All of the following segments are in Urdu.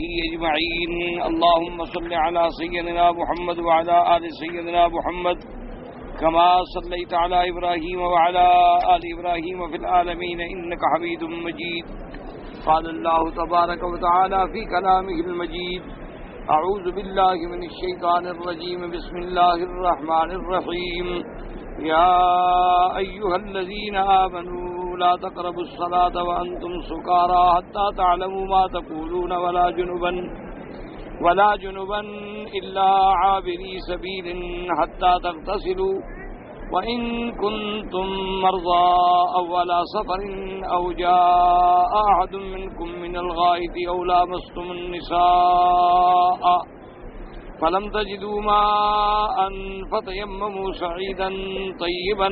اجمعین اللهم صل على سيدنا محمد وعلى آل سيدنا محمد كما صليت على إبراهيم وعلى آل إبراهيم في العالمين إنك حميد مجيد. قال الله تبارك وتعالى في كلامه المجيد: أعوذ بالله من الشيطان الرجيم بسم الله الرحمن الرحيم. يا أيها الذين آمنوا لا تقربوا الصلاة وأنتم سكارى حتى تعلموا ما تقولون ولا جنبا إلا عابري سبيل حتى تغتسلوا وإن كنتم مرضى أو على سفر أو جاء أحد منكم من الغائط أو لامستم النساء فلم تجدوا ماء فتيمموا صعيدا طيبا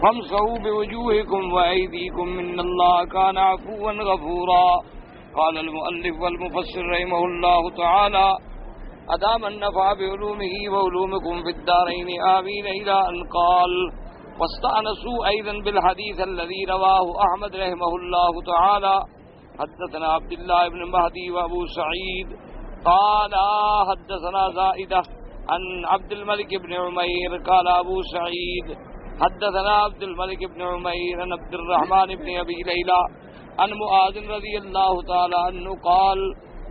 فامسحوا بوجوهكم وأيديكم إن الله كان عفوا غفورا. قال المؤلف والمفسر رحمه الله تعالى: أدام النفع بعلومه وعلومكم في الدارين آمين إلى أن قال: واستأنسوا أيضا بالحديث الذي رواه أحمد رحمه الله تعالى: حدثنا عبد الله بن مهدي وأبو سعيد قال حدثنا زائدة عن عبد الملك بن عمير قال أبو سعيد حدثنا عبد الملك بن عمير عن عبد الرحمن بن أبي ليلى عن معاذ رضي الله تعالى عنه قال: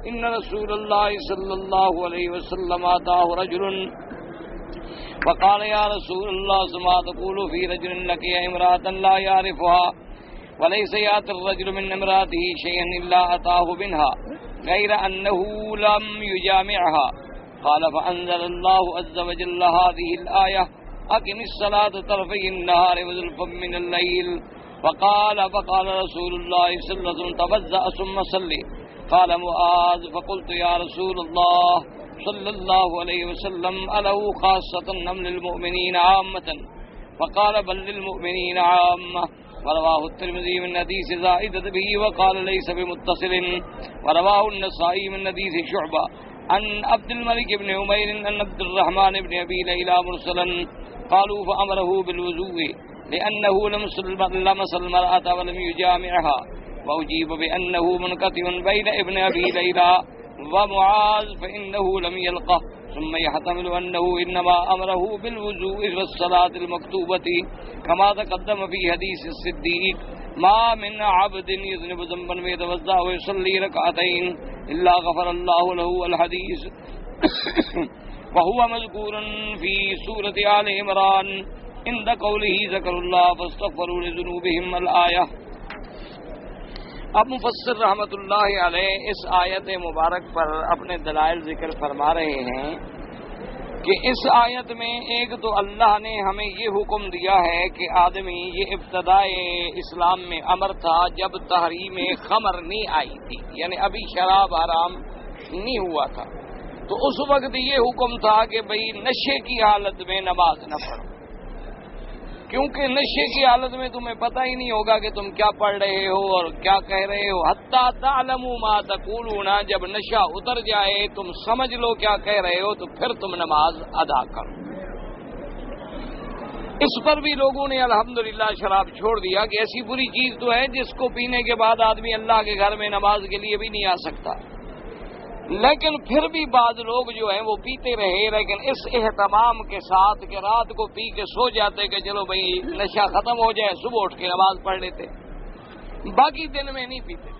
إن رسول الله صلى الله عليه وسلم أتاه رجل فقال: يا رسول الله ما تقول في رجل لقي امرأة لا يعرفها وليس يأتي الرجل من امرأته شيئا إلا أتاه منها غير أنه لم يجامعها. قال: فأنزل الله عز وجل هذه الآية: أقم الصلاة طرفي النهار وزلفا من الليل. فقال رسول الله صلى الله عليه وسلم: توضأ ثم صلي. قال معاذ: فقلت: يا رسول الله صلى الله عليه وسلم أله خاصة أم للمؤمنين عامة؟ فقال: بل للمؤمنين عامة. ورواه الترمذي من حديث زائدة به وقال ليس بمتصل. ورواه النسائي من حديث شعبة عن عبد الملك بن عمير عن عبد الرحمن بن أبي ليلى مرسلا. قالوا: فأمره بالوضوء لأنه لمس المرأة ولم يجامعها. وأجيب بأنه منقطع بين ابن أبي ليلى ومعاذ فإنه لم يلقه. ثم يحتمل أنه إنما أمره بالوضوء والصلاة المكتوبة كما تقدم في حديث الصديق: ما من عبد يذنب ذنبا فيتوضأ ويصلي ركعتين إلا غفر الله له. الحديث وهو مذكور في سورة آل عمران عند قوله ذكر الله فاستغفروا لذنوبهم الآية. اب مفسر رحمت اللہ علیہ اس آیت مبارک پر اپنے دلائل ذکر فرما رہے ہیں کہ اس آیت میں ایک تو اللہ نے ہمیں یہ حکم دیا ہے کہ آدمی، یہ ابتدائے اسلام میں امر تھا جب تحریم خمر نہیں آئی تھی، یعنی ابھی شراب حرام نہیں ہوا تھا، تو اس وقت یہ حکم تھا کہ بھئی نشے کی حالت میں نماز نہ پڑھو، کیونکہ نشے کی حالت میں تمہیں پتہ ہی نہیں ہوگا کہ تم کیا پڑھ رہے ہو اور کیا کہہ رہے ہو. حتیٰ تعلموا ما تقولون، جب نشہ اتر جائے تم سمجھ لو کیا کہہ رہے ہو تو پھر تم نماز ادا کرو. اس پر بھی لوگوں نے الحمدللہ شراب چھوڑ دیا کہ ایسی بری چیز تو ہے جس کو پینے کے بعد آدمی اللہ کے گھر میں نماز کے لیے بھی نہیں آ سکتا. لیکن پھر بھی بعض لوگ جو ہیں وہ پیتے رہے، لیکن اس اہتمام کے ساتھ کہ رات کو پی کے سو جاتے کہ چلو بھئی نشہ ختم ہو جائے، صبح اٹھ کے نماز پڑھ لیتے، باقی دن میں نہیں پیتے.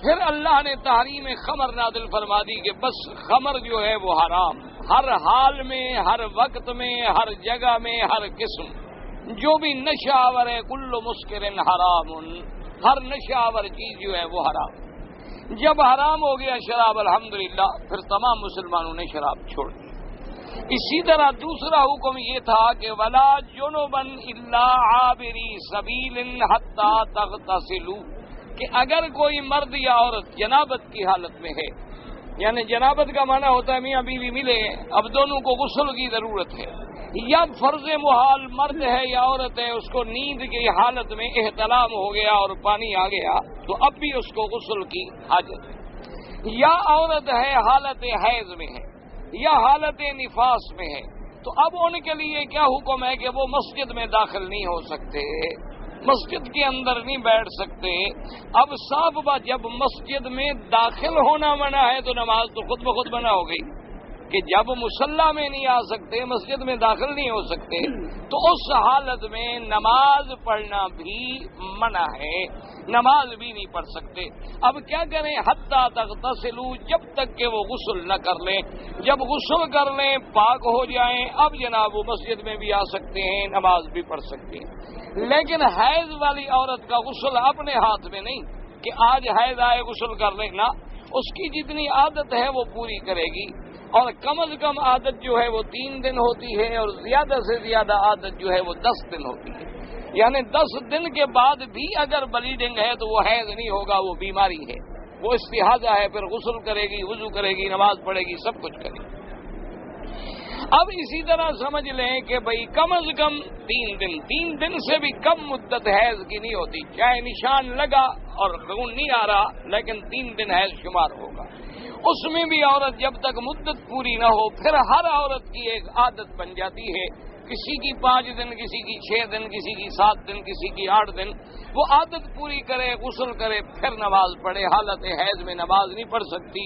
پھر اللہ نے تحریم خمر نازل فرما دی کہ بس خمر جو ہے وہ حرام، ہر حال میں، ہر وقت میں، ہر جگہ میں، ہر قسم، جو بھی نشہ آور ہے کل مسکر حرام، ہر نشہ آور چیز جو ہے وہ حرام. جب حرام ہو گیا شراب الحمدللہ پھر تمام مسلمانوں نے شراب چھوڑ دی. اسی طرح دوسرا حکم یہ تھا کہ ولا جنبا الا عابری سبیل حتی تغتسلوا، کہ اگر کوئی مرد یا عورت جنابت کی حالت میں ہے، یعنی جنابت کا معنی ہوتا ہے میاں بیوی ملے، اب دونوں کو غسل کی ضرورت ہے، یا فرض محال مرد ہے یا عورت ہے اس کو نیند کی حالت میں احتلام ہو گیا اور پانی آ گیا تو اب بھی اس کو غسل کی حاجت ہے، یا عورت ہے حالت حیض میں ہے یا حالت نفاس میں ہے، تو اب ان کے لیے کیا حکم ہے کہ وہ مسجد میں داخل نہیں ہو سکتے، مسجد کے اندر نہیں بیٹھ سکتے. اب صاف بات، جب مسجد میں داخل ہونا منع ہے تو نماز تو خود بخود منع ہو گئی کہ جب مصلی میں نہیں آ سکتے، مسجد میں داخل نہیں ہو سکتے، تو اس حالت میں نماز پڑھنا بھی منع ہے، نماز بھی نہیں پڑھ سکتے. اب کیا کریں؟ حتیٰ تغتسلوا، جب تک کہ وہ غسل نہ کر لیں. جب غسل کر لیں، پاک ہو جائیں، اب جناب وہ مسجد میں بھی آ سکتے ہیں، نماز بھی پڑھ سکتے ہیں. لیکن حیض والی عورت کا غسل اپنے ہاتھ میں نہیں کہ آج حیض آئے غسل کر لیں، نہ، اس کی جتنی عادت ہے وہ پوری کرے گی، اور کم از کم عادت جو ہے وہ 3 دن ہوتی ہے، اور زیادہ سے زیادہ عادت جو ہے وہ 10 دن ہوتی ہے. یعنی 10 دن کے بعد بھی اگر بلیڈنگ ہے تو وہ حیض نہیں ہوگا، وہ بیماری ہے، وہ استحاضہ ہے. پھر غسل کرے گی، وضو کرے گی، نماز پڑھے گی، سب کچھ کرے گی. اب اسی طرح سمجھ لیں کہ بھئی کم از کم 3 دن سے بھی کم مدت حیض کی نہیں ہوتی، چاہے نشان لگا اور خون نہیں آ رہا، لیکن 3 دن حیض شمار ہوگا. اس میں بھی عورت جب تک مدت پوری نہ ہو، پھر ہر عورت کی ایک عادت بن جاتی ہے، کسی کی 5 دن، کسی کی 6 دن، کسی کی 7 دن، کسی کی 8 دن. وہ عادت پوری کرے، غسل کرے، پھر نماز پڑھے. حالت حیض میں نماز نہیں پڑھ سکتی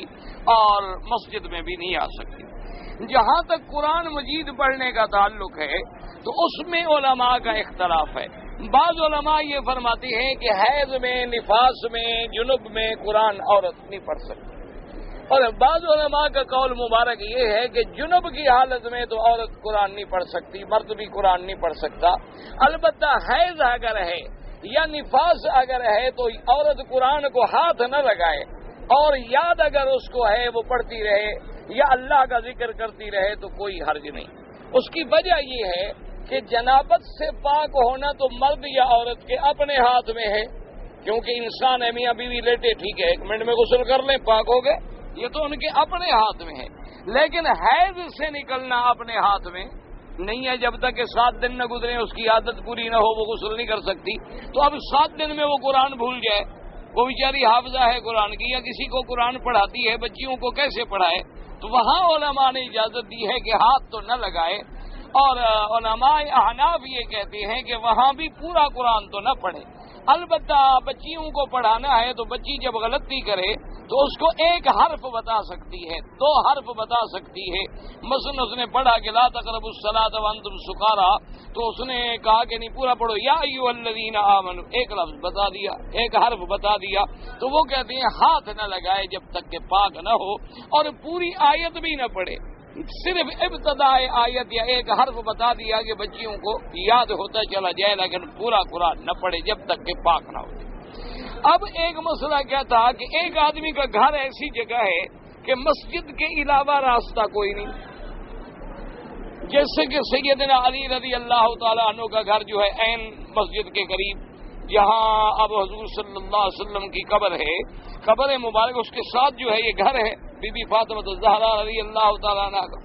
اور مسجد میں بھی نہیں آ سکتی. جہاں تک قرآن مجید پڑھنے کا تعلق ہے تو اس میں علماء کا اختلاف ہے. بعض علماء یہ فرماتے ہیں کہ حیض میں، نفاس میں، جنب میں قرآن عورت نہیں پڑھ سکتی، اور بعض علماء کا قول مبارک یہ ہے کہ جنب کی حالت میں تو عورت قرآن نہیں پڑھ سکتی، مرد بھی قرآن نہیں پڑھ سکتا. البتہ حیض اگر ہے یا نفاس اگر ہے تو عورت قرآن کو ہاتھ نہ لگائے، اور یاد اگر اس کو ہے وہ پڑھتی رہے یا اللہ کا ذکر کرتی رہے تو کوئی حرج نہیں. اس کی وجہ یہ ہے کہ جنابت سے پاک ہونا تو مرد یا عورت کے اپنے ہاتھ میں ہے، کیونکہ انسان ہے، میاں بیوی لیٹے، ٹھیک ہے، 1 منٹ میں غسل کر لیں، پاک ہو گئے، یہ تو ان کے اپنے ہاتھ میں ہے. لیکن حیض سے نکلنا اپنے ہاتھ میں نہیں ہے. جب تک کہ 7 دن نہ گزرے، اس کی عادت پوری نہ ہو، وہ غسل نہیں کر سکتی. تو اب 7 دن میں وہ قرآن بھول جائے، وہ بیچاری حافظہ ہے قرآن کی، یا کسی کو قرآن پڑھاتی ہے، بچیوں کو کیسے پڑھائے؟ تو وہاں علماء نے اجازت دی ہے کہ ہاتھ تو نہ لگائے. اور علماء احناف یہ کہتے ہیں کہ وہاں بھی پورا قرآن تو نہ پڑھے. البتہ بچیوں کو پڑھانا ہے تو بچی جب غلطی کرے تو اس کو 1 حرف بتا سکتی ہے، 2 حرف بتا سکتی ہے. مثلا اس نے پڑھا کہ لا تقربوا الصلاۃ وانتم سکارى، تو اس نے کہا کہ نہیں پورا پڑھو، یا ایھا الذین آمنوا، 1 لفظ بتا دیا، 1 حرف بتا دیا. تو وہ کہتے ہیں ہاتھ نہ لگائے جب تک کہ پاک نہ ہو، اور پوری آیت بھی نہ پڑھے، صرف ابتداء آیت یا 1 حرف بتا دیا کہ بچیوں کو یاد ہوتا چلا جائے، لیکن پورا قرآن نہ پڑھے جب تک کہ پاک نہ ہو. اب ایک مسئلہ کیا تھا کہ ایک آدمی کا گھر ایسی جگہ ہے کہ مسجد کے علاوہ راستہ کوئی نہیں، جیسے کہ سیدنا علی رضی اللہ تعالیٰ عنہ کا گھر جو ہے عین مسجد کے قریب، جہاں اب حضور صلی اللہ علیہ وسلم کی قبر ہے، قبر مبارک اس کے ساتھ جو ہے یہ گھر ہے بی بی فاطمہ الزہرا رضی اللہ تعالیٰ عنہ کا.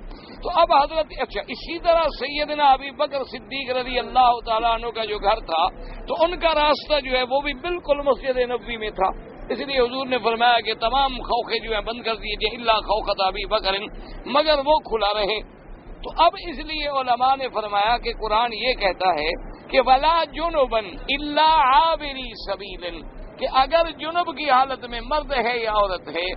تو اب حضرت اسی طرح سیدنا ابی بکر صدیق رضی اللہ تعالیٰ عنہ کا جو گھر تھا تو ان کا راستہ جو ہے وہ بھی بالکل مسجد نبوی میں تھا. اس لیے حضور نے فرمایا کہ تمام خوخے جو ہیں بند کر دیجیے الا خوخۃ ابی بکر، مگر وہ کھلا رہے. تو اب اس لیے علماء نے فرمایا کہ قرآن یہ کہتا ہے کہ ولا جنبا الا عابری سبیل، کہ اگر جنب کی حالت میں مرد ہے یا عورت ہے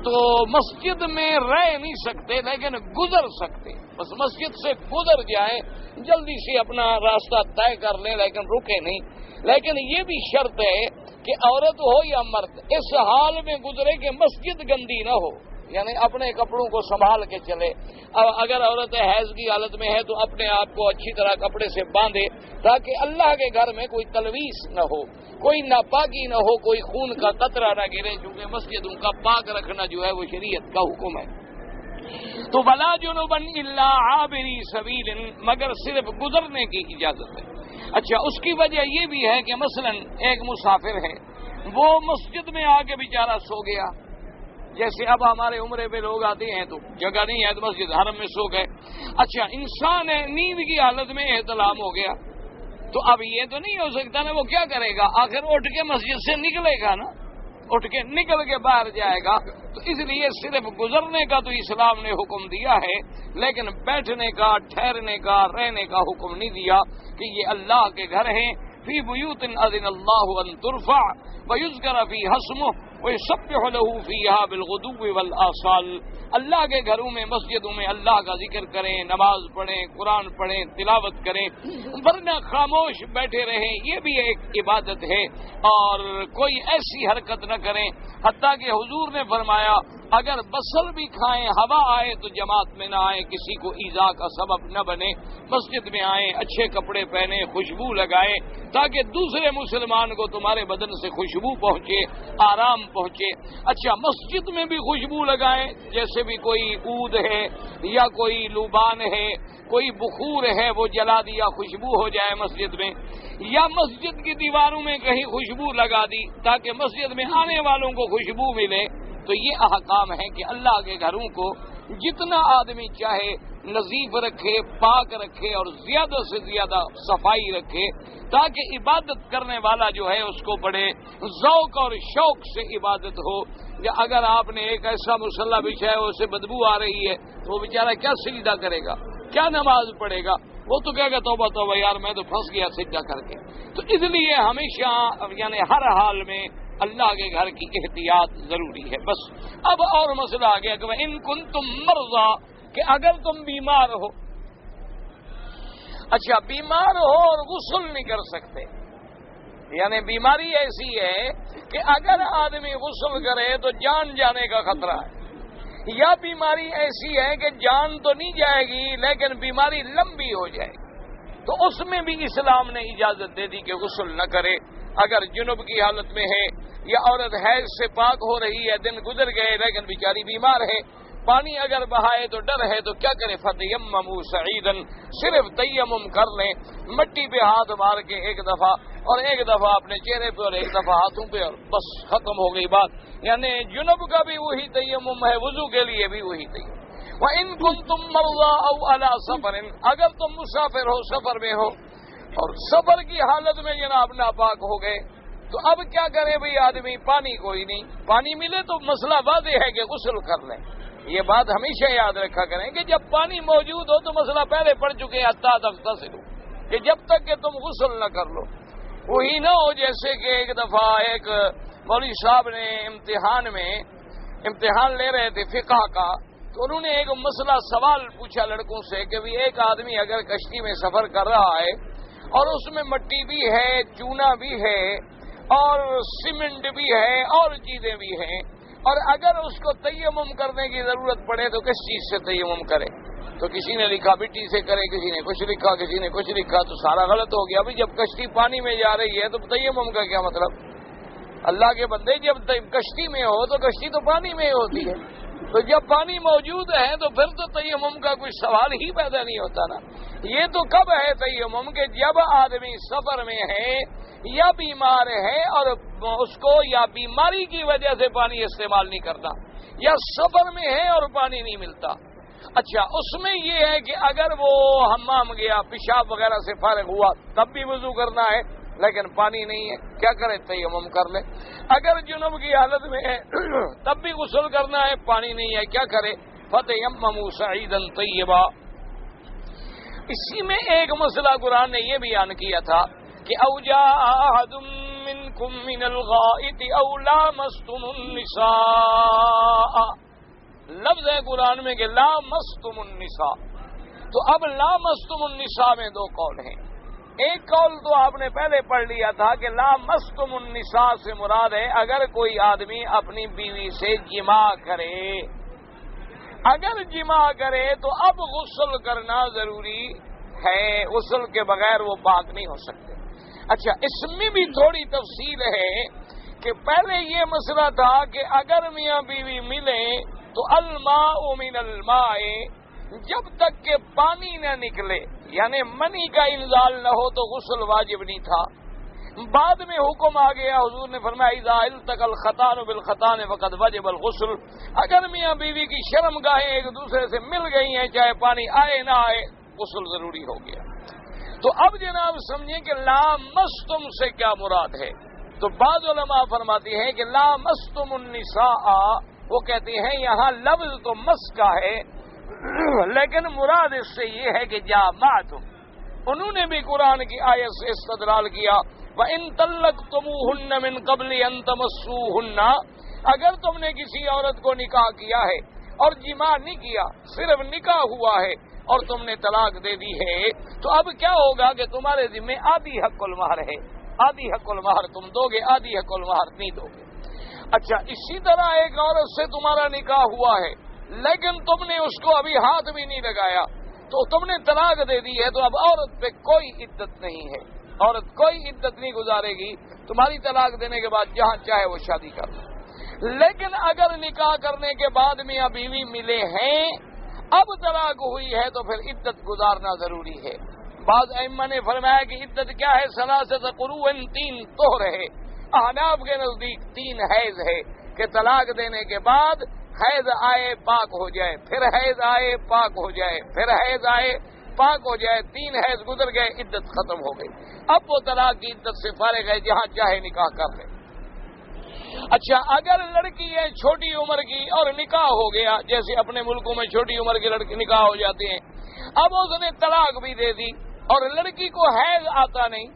تو مسجد میں رہ نہیں سکتے لیکن گزر سکتے، بس مسجد سے گزر جائیں، جلدی سے اپنا راستہ طے کر لیں لیکن رکے نہیں. لیکن یہ بھی شرط ہے کہ عورت ہو یا مرد اس حال میں گزرے کہ مسجد گندی نہ ہو، یعنی اپنے کپڑوں کو سنبھال کے چلے. اب اگر عورت حیض کی حالت میں ہے تو اپنے آپ کو اچھی طرح کپڑے سے باندھے تاکہ اللہ کے گھر میں کوئی تلویث نہ ہو، کوئی ناپاکی نہ ہو، کوئی خون کا قطرہ نہ گرے، کیونکہ مسجدوں کا پاک رکھنا جو ہے وہ شریعت کا حکم ہے. تو ولا جنبا الا عابری سبیل، مگر صرف گزرنے کی اجازت ہے. اچھا، اس کی وجہ یہ بھی ہے کہ مثلا ایک مسافر ہے، وہ مسجد میں آ کے بیچارہ سو گیا، جیسے اب ہمارے عمرے پہ لوگ آتے ہیں تو جگہ نہیں ہے تو مسجد حرم میں سو گئے. اچھا، انسان ہے نیند کی حالت میں احتلام ہو گیا، تو اب یہ تو نہیں ہو سکتا نا، وہ کیا کرے گا؟ آخر اٹھ کے مسجد سے نکلے گا نا، اٹھ کے نکل کے باہر جائے گا. تو اس لیے صرف گزرنے کا تو اسلام نے حکم دیا ہے، لیکن بیٹھنے کا، ٹھہرنے کا، رہنے کا حکم نہیں دیا کہ یہ اللہ کے گھر ہیں. فی بیوت اذن اللہ ان ترفع ویذکر فیہا اسمہ ویسبح لہ فیہا بالغدو والآصال. اللہ کے گھروں میں مسجدوں میں اللہ کا ذکر کریں، نماز پڑھیں، قرآن پڑھیں، تلاوت کریں، ورنہ خاموش بیٹھے رہیں. یہ بھی ایک عبادت ہے. اور کوئی ایسی حرکت نہ کریں، حتیٰ کہ حضور نے فرمایا اگر بصل بھی کھائیں، ہوا آئے تو جماعت میں نہ آئیں، کسی کو ایذا کا سبب نہ بنے. مسجد میں آئیں، اچھے کپڑے پہنیں، خوشبو لگائیں، تاکہ دوسرے مسلمان کو تمہارے بدن سے خوشبو پہنچے، آرام پہنچے. اچھا، مسجد میں بھی خوشبو لگائیں، جیسے بھی کوئی عود ہے یا کوئی لوبان ہے، کوئی بخور ہے، وہ جلا دیا، خوشبو ہو جائے مسجد میں. یا مسجد کی دیواروں میں کہیں خوشبو لگا دی تاکہ مسجد میں آنے والوں کو خوشبو ملے. تو یہ احکام ہے کہ اللہ کے گھروں کو جتنا آدمی چاہے نظیف رکھے، پاک رکھے اور زیادہ سے زیادہ صفائی رکھے، تاکہ عبادت کرنے والا جو ہے اس کو بڑے ذوق اور شوق سے عبادت ہو. یا اگر آپ نے ایک ایسا مصلی بچھایا اسے بدبو آ رہی ہے تو وہ بیچارہ کیا سجدہ کرے گا، کیا نماز پڑھے گا؟ وہ تو کہے گا توبہ توبہ یار میں تو پھنس گیا سجدہ کر کے. تو اس لیے ہمیشہ یعنی ہر حال میں اللہ کے گھر کی احتیاط ضروری ہے. بس اب اور مسئلہ آ گیا کہ ان کنتم مرضی، کہ اگر تم بیمار ہو. اچھا، بیمار ہو اور غسل نہیں کر سکتے، یعنی بیماری ایسی ہے کہ اگر آدمی غسل کرے تو جان جانے کا خطرہ ہے. یا بیماری ایسی ہے کہ جان تو نہیں جائے گی لیکن بیماری لمبی ہو جائے گی، تو اس میں بھی اسلام نے اجازت دے دی کہ غسل نہ کرے. اگر جنب کی حالت میں ہے یا عورت حیض سے پاک ہو رہی ہے، دن گزر گئے لیکن بیچاری بیمار ہے، پانی اگر بہائے تو ڈر ہے تو کیا کرے؟ فتیمموا صعیدا، صرف تیمم کر لیں، مٹی پہ ہاتھ مار کے ایک دفعہ، اور ایک دفعہ اپنے چہرے پہ اور ایک دفعہ ہاتھوں پہ، اور بس ختم ہو گئی بات. یعنی جنب کا بھی وہی تیمم ہے، وضو کے لیے بھی وہی تیمم. وَإِن كُنتُم مَرْضَىٰ أَوْ عَلَىٰ سَفَرٍ، اگر تم مسافر ہو، سفر میں ہو اور سفر کی حالت میں جناب ناپاک ہو گئے، تو اب کیا کرے بھئی آدمی؟ پانی کوئی نہیں، پانی ملے تو مسئلہ واضح ہے کہ غسل کر لیں. یہ بات ہمیشہ یاد رکھا کریں کہ جب پانی موجود ہو تو مسئلہ پہلے پڑ چکے ہیں، حتیٰ تغتسلوا، کہ جب تک کہ تم غسل نہ کر لو. وہی نہ ہو جیسے کہ ایک دفعہ ایک مولوی صاحب نے امتحان لے رہے تھے فقہ کا، تو انہوں نے ایک مسئلہ سوال پوچھا لڑکوں سے کہ بھی ایک آدمی اگر کشتی میں سفر کر رہا ہے اور اس میں مٹی بھی ہے، چونا بھی ہے اور سیمنٹ بھی ہے اور چیزیں بھی ہیں، اور اگر اس کو تیمم کرنے کی ضرورت پڑے تو کس چیز سے تیمم کرے؟ تو کسی نے لکھا مٹی سے کرے، کسی نے کچھ لکھا، کسی نے کچھ لکھا، تو سارا غلط ہو گیا. بھائی جب کشتی پانی میں جا رہی ہے تو تیمم کا کیا مطلب؟ اللہ کے بندے، جب کشتی میں ہو تو کشتی تو پانی میں ہی ہوتی ہے، تو جب پانی موجود ہے تو پھر تو تیمم کا کوئی سوال ہی پیدا نہیں ہوتا نا. یہ تو کب ہے تیمم کہ جب آدمی سفر میں ہے یا بیمار ہے اور اس کو یا بیماری کی وجہ سے پانی استعمال نہیں کرتا، یا سفر میں ہے اور پانی نہیں ملتا. اچھا، اس میں یہ ہے کہ اگر وہ حمام گیا، پیشاب وغیرہ سے فارغ ہوا، تب بھی وضو کرنا ہے لیکن پانی نہیں ہے، کیا کرے؟ تیمم کر لے. اگر جنوب کی حالت میں ہے تب بھی غسل کرنا ہے، پانی نہیں ہے، کیا کرے؟ فتیمموا صعیدا طیبا. اسی میں ایک مسئلہ قرآن نے یہ بیان کیا تھا کہ او جاء احد منکم من الغائط او لامستم النساء. لفظ ہے قرآن میں کہ لامستم النساء. تو اب لامستم النساء میں دو قول ہیں. ایک قول تو آپ نے پہلے پڑھ لیا تھا کہ لامستم النساء سے مراد ہے اگر کوئی آدمی اپنی بیوی سے جماع کرے. اگر جماع کرے تو اب غسل کرنا ضروری ہے، غسل کے بغیر وہ پاک نہیں ہو سکتے. اچھا، اس میں بھی تھوڑی تفصیل ہے کہ پہلے یہ مسئلہ تھا کہ اگر میاں بیوی ملیں تو الماء من الماء، جب تک کہ پانی نہ نکلے یعنی منی کا انزال نہ ہو تو غسل واجب نہیں تھا. بعد میں حکم آ گیا، حضور نے فرمایا اذا التقى الختان بالختان فقد وجب الغسل. اگر میاں بیوی کی شرم گاہیں ایک دوسرے سے مل گئی ہیں، چاہے پانی آئے نہ آئے، غسل ضروری ہو گیا. تو اب جناب سمجھیں کہ لامستم سے کیا مراد ہے. تو بعض علماء فرماتے ہیں کہ لامستم النساء، وہ کہتے ہیں یہاں لفظ تو مس کا ہے لیکن مراد اس سے یہ ہے کہ جامعتم، انہوں نے بھی قرآن کی آیت سے استدلال کیا وَإِن طَلَّقْتُمُوهُنَّ مِن قَبْلِ أَن تَمَسُّوهُنَّ، اگر تم نے کسی عورت کو نکاح کیا ہے اور جماع نہیں کیا، صرف نکاح ہوا ہے اور تم نے طلاق دے دی ہے، تو اب کیا ہوگا کہ تمہارے ذمہ آدھی حق المہر ہے، آدھی حق المہر تم دو گے، آدھی حق المہر نہیں دو گے۔ اچھا، اسی طرح ایک عورت سے تمہارا نکاح ہوا ہے لیکن تم نے اس کو ابھی ہاتھ بھی نہیں لگایا، تو تم نے طلاق دے دی ہے، تو اب عورت پہ کوئی عدت نہیں ہے، عورت کوئی عدت نہیں گزارے گی تمہاری طلاق دینے کے بعد، جہاں چاہے وہ شادی کر لے۔ لیکن اگر نکاح کرنے کے بعد میاں بیوی ملے ہیں، اب طلاق ہوئی ہے، تو پھر عدت گزارنا ضروری ہے۔ بعض ائمہ نے فرمایا کہ عدت کیا ہے؟ ثلاثۃ قروء، 3 طہر ہے۔ احناف کے نزدیک 3 حیض ہے کہ طلاق دینے کے بعد حیض آئے پاک ہو جائے، پھر حیض آئے پاک ہو جائے، پھر حیض آئے پاک ہو جائے، 3 حیض گزر گئے، عدت ختم ہو گئی، اب وہ طلاق کی عدت سے فارغ ہے، جہاں چاہے نکاح کر لے۔ اچھا، اگر لڑکی ہے چھوٹی عمر کی اور نکاح ہو گیا، جیسے اپنے ملکوں میں چھوٹی عمر کے لڑکی نکاح ہو جاتے ہیں، اب اس نے طلاق بھی دے دی اور لڑکی کو حیض آتا نہیں،